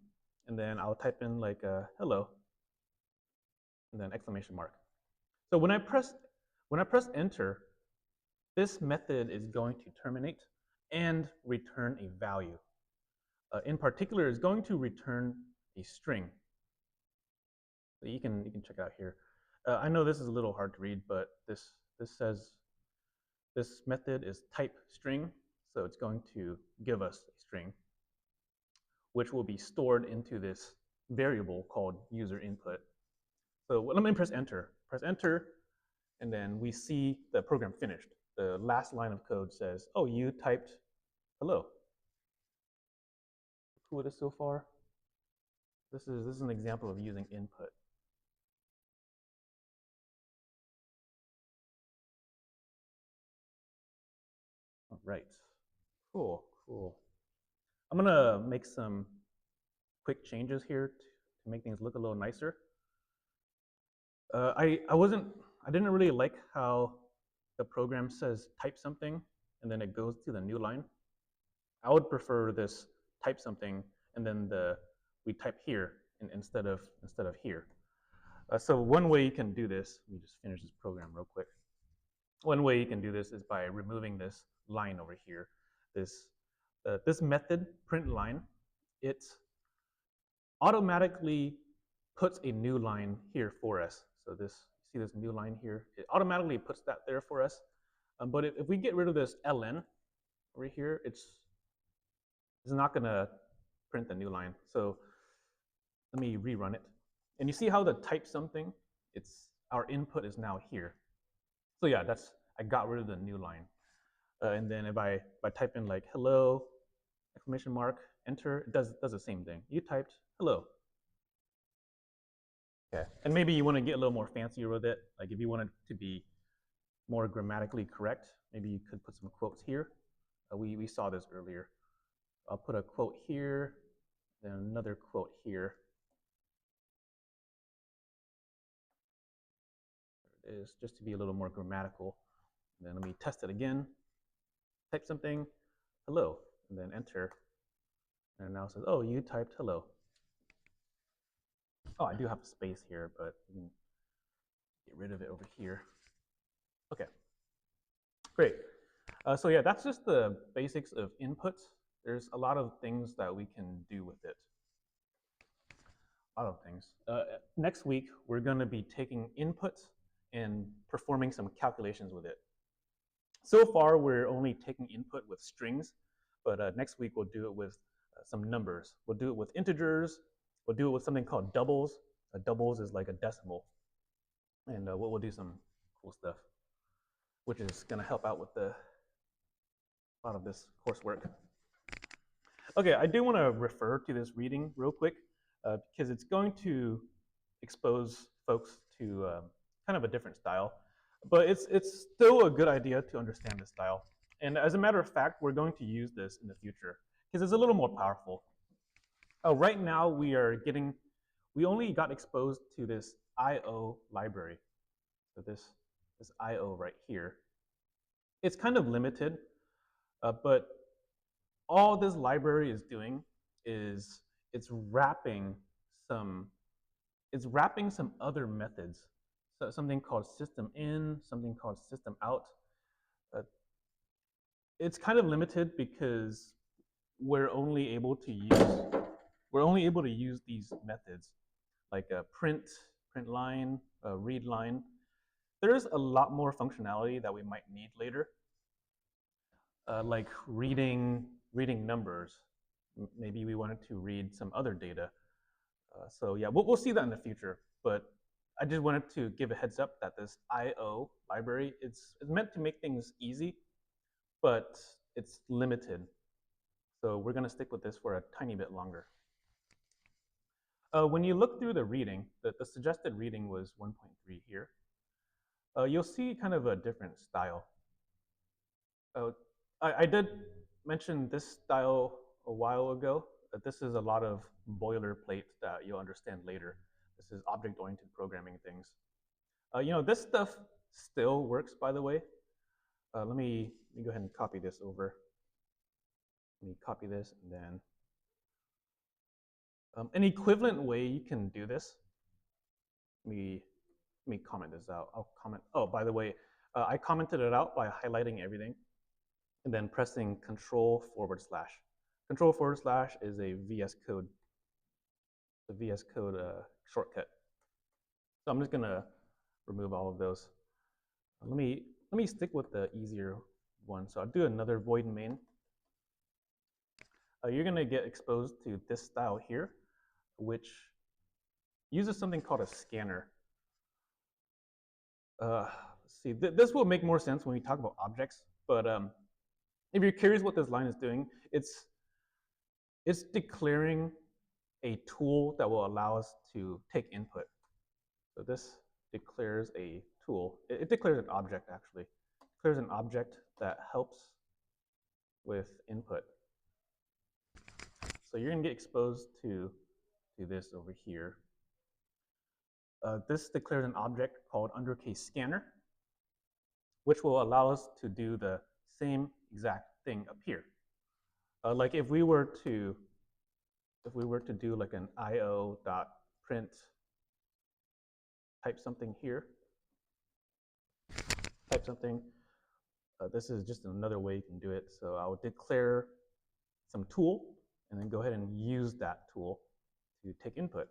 and then I'll type in like hello, and then exclamation mark. So when I press enter, this method is going to terminate and return a value. In particular, it's going to return a string. So you can check it out here. I know this is a little hard to read, but this says this method is type string, so it's going to give us a string, which will be stored into this variable called user input. So let me press enter. Press enter, and then we see the program finished. The last line of code says, "Oh, you typed hello." Cool with this so far? This is an example of using input. All right. Cool. I'm gonna make some quick changes here to make things look a little nicer. I didn't really like how the program says type something and then it goes to the new line. I would prefer this type something and then we type here instead of here. So one way you can do this, let me just finish this program real quick. One way you can do this is by removing this line over here. This method, print line, it automatically puts a new line here for us. So see this new line here? It automatically puts that there for us. But if we get rid of this ln over here, it's not going to print the new line. So let me rerun it. And you see how the type something, our input is now here. So yeah, I got rid of the new line. And then if I type in like hello, exclamation mark, enter, it does the same thing. You typed hello. Okay, and maybe you want to get a little more fancier with it. Like if you want it to be more grammatically correct, maybe you could put some quotes here. We saw this earlier. I'll put a quote here, then another quote here. There it is, just to be a little more grammatical. And then let me test it again. Type something, hello, and then enter. And now it says, oh, you typed hello. Oh, I do have a space here, but we can get rid of it over here. Okay, great. So yeah, that's just the basics of inputs. There's a lot of things that we can do with it. A lot of things. Next week, we're going to be taking inputs and performing some calculations with it. So far, we're only taking input with strings, but next week we'll do it with some numbers. We'll do it with integers. We'll do it with something called doubles. Doubles is like a decimal. And we'll do some cool stuff, which is going to help out with a lot of this coursework. Okay, I do want to refer to this reading real quick because it's going to expose folks to kind of a different style. But it's still a good idea to understand this style. And as a matter of fact, we're going to use this in the future because it's a little more powerful. Right now, we only got exposed to this IO library. So this IO right here. It's kind of limited, but all this library is doing is it's wrapping some other methods. So something called system in, something called system out. It's kind of limited because we're only able to use these methods like print line, read line. There's a lot more functionality that we might need later, like reading numbers. Maybe we wanted to read some other data. So yeah, we'll see that in the future. But I just wanted to give a heads up that this I/O library is meant to make things easy, but it's limited. So we're going to stick with this for a tiny bit longer. When you look through the reading, the suggested reading was 1.3 here. You'll see kind of a different style. I did mention this style a while ago. This is a lot of boilerplate that you'll understand later. This is object-oriented programming things. This stuff still works, by the way. Let me go ahead and copy this over. Let me copy this, and then an equivalent way you can do this. Let me comment this out. I'll comment. Oh, by the way, I commented it out by highlighting everything and then pressing Control // Control / is a VS Code, shortcut. So I'm just gonna remove all of those. Let me stick with the easier one. So I'll do another void main. You're gonna get exposed to this style here, which uses something called a scanner. See, this will make more sense when we talk about objects, but if you're curious what this line is doing, it's declaring a tool that will allow us to take input. So this declares a tool. It declares an object, actually. It declares an object that helps with input. So you're going to get exposed to this over here. This declares an object called undercase scanner, which will allow us to do the same exact thing up here. Like if we were to do like an io.print type something here, type something. This is just another way you can do it. So I would declare some tool and then go ahead and use that tool to take input.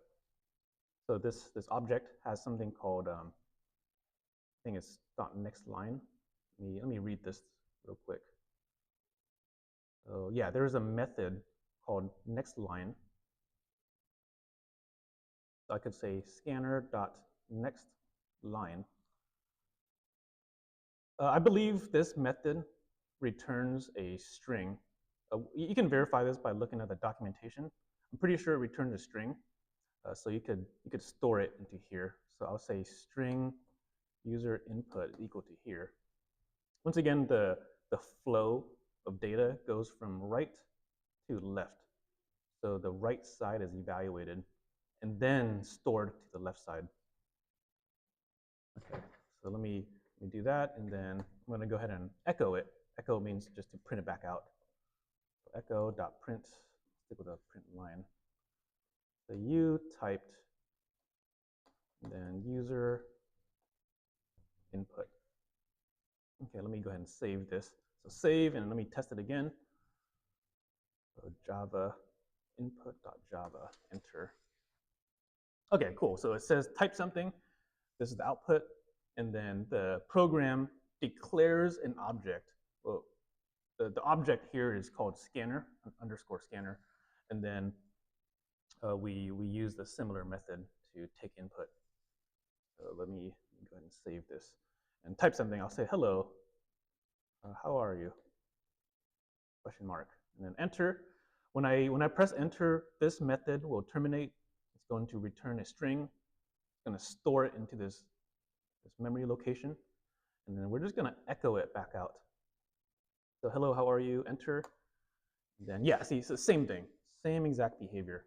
So this object has something called, I think it's .next line. Let me read this real quick. So yeah, there's a method called next line. So I could say scanner.next line. I believe this method returns a string. You can verify this by looking at the documentation. I'm pretty sure it returns a string. So you could store it into here. So I'll say string user input equal to here. Once again, the flow of data goes from right to left. So the right side is evaluated and then stored to the left side. Okay, so let me do that, and then I'm going to go ahead and echo it. Echo means just to print it back out. So echo.print, stick with a print line. So you typed, and then user input. Okay, let me go ahead and save this. So save, and let me test it again. So Java input.java, enter. Okay, cool. So it says type something. This is the output, and then the program declares an object. Well, the object here is called scanner, _scanner, and then we use the similar method to take input. So let me go ahead and save this and type something. I'll say hello. How are you? Question mark, and then enter. When I press enter, this method will terminate. It's going to return a string. It's going to store it into this memory location, and then we're just going to echo it back out. So hello, how are you? Enter. And then yeah, see, it's the same thing, same exact behavior.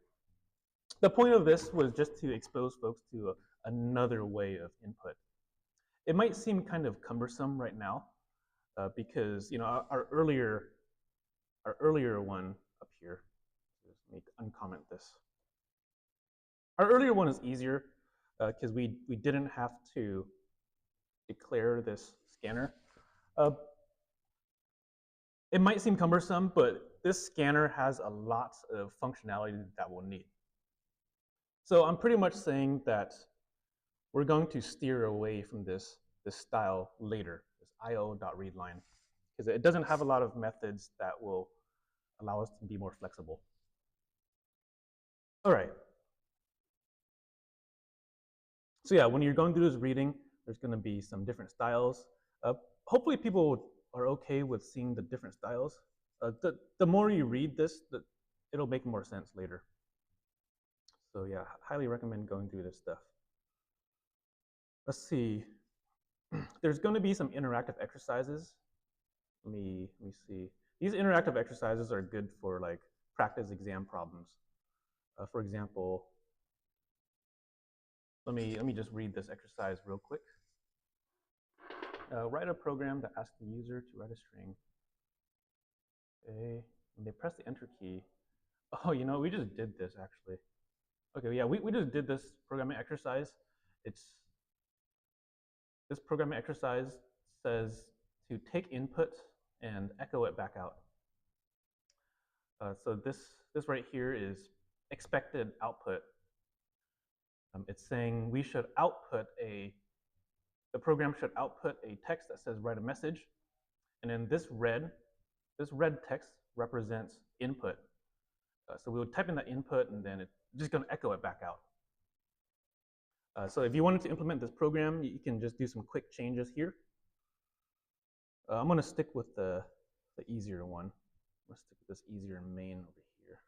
The point of this was just to expose folks to another way of input. It might seem kind of cumbersome right now because our earlier one up here. Let me uncomment this. Our earlier one is easier because we didn't have to declare this scanner. It might seem cumbersome, but this scanner has a lot of functionality that we'll need. So I'm pretty much saying that we're going to steer away from this this style later, this io.readline, because it doesn't have a lot of methods that will allow us to be more flexible. All right. So yeah, when you're going through this reading, there's going to be some different styles. Hopefully people are okay with seeing the different styles. The more you read this, it'll make more sense later. So yeah, highly recommend going through this stuff. Let's see. There's going to be some interactive exercises. Let me see. These interactive exercises are good for like practice exam problems. For example, let me just read this exercise real quick. Write a program that asks the user to write a string. Okay, and they press the enter key. Oh, you know, we just did this actually. Okay, yeah, we just did this programming exercise. This programming exercise says to take input and echo it back out. So this right here is expected output. It's saying we should output the program should output a text that says write a message, and then this red text represents input. So we would type in that input, and then it's just going to echo it back out. So if you wanted to implement this program, you can just do some quick changes here. I'm going to stick with the easier one. I'm going to stick with this easier main over here.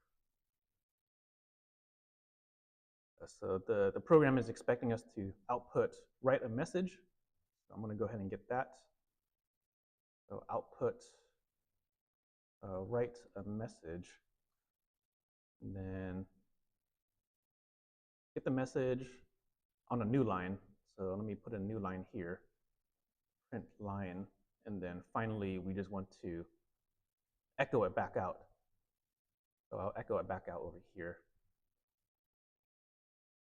So the program is expecting us to output write a message. So I'm going to go ahead and get that. So output write a message, and then get the message on a new line. So let me put a new line here, print line, and then finally we just want to echo it back out. So I'll echo it back out over here.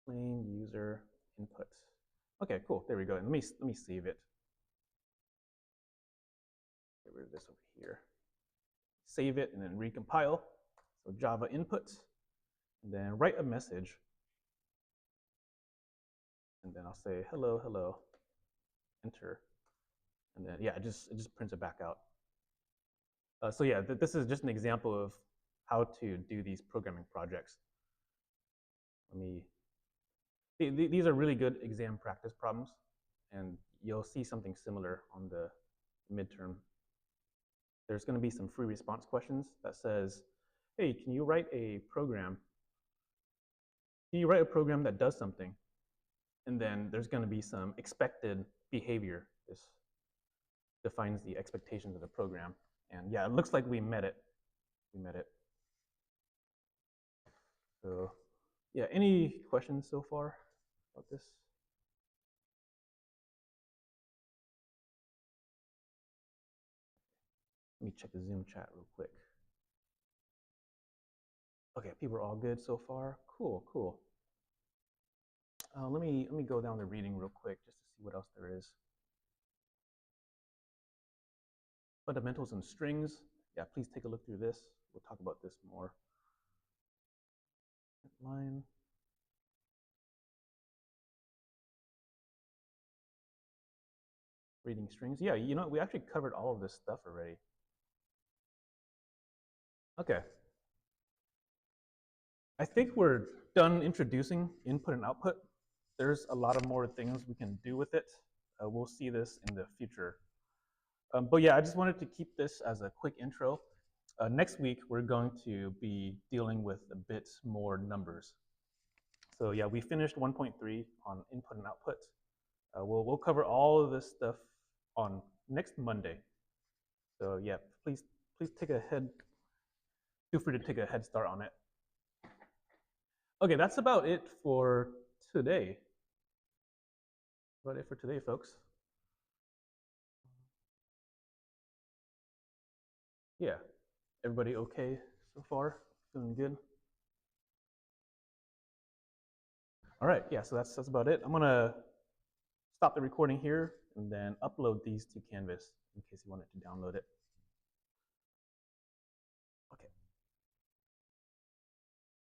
Plain user input. Okay, cool. There we go. And let me save it. Get rid of this over here. Save it and then recompile. So Java input, and then write a message. And then I'll say hello, hello, enter. And then yeah, it just prints it back out. So yeah, this is just an example of how to do these programming projects. These are really good exam practice problems, and you'll see something similar on the midterm. There's going to be some free response questions that says, hey, can you write a program? Can you write a program that does something? And then there's going to be some expected behavior. This defines the expectations of the program. And yeah, it looks like we met it. We met it. So yeah, any questions so far about this? Let me check the Zoom chat real quick. Okay, people are all good so far. Cool, cool. Let me go down the reading real quick just to see what else there is. Fundamentals and strings. Yeah, please take a look through this. We'll talk about this more. Line. Reading strings. Yeah, you know, we actually covered all of this stuff already. Okay. I think we're done introducing input and output. There's a lot of more things we can do with it. We'll see this in the future. But yeah, I just wanted to keep this as a quick intro. Next week, we're going to be dealing with a bit more numbers. So yeah, we finished 1.3 on input and output. We'll cover all of this stuff on next Monday. So yeah, please take a feel free to take a head start on it. Okay, that's about it for today. About it for today, folks. Yeah, everybody okay so far? Feeling good? All right, yeah, so that's about it. I'm gonna stop the recording here and then upload these to Canvas in case you wanted to download it.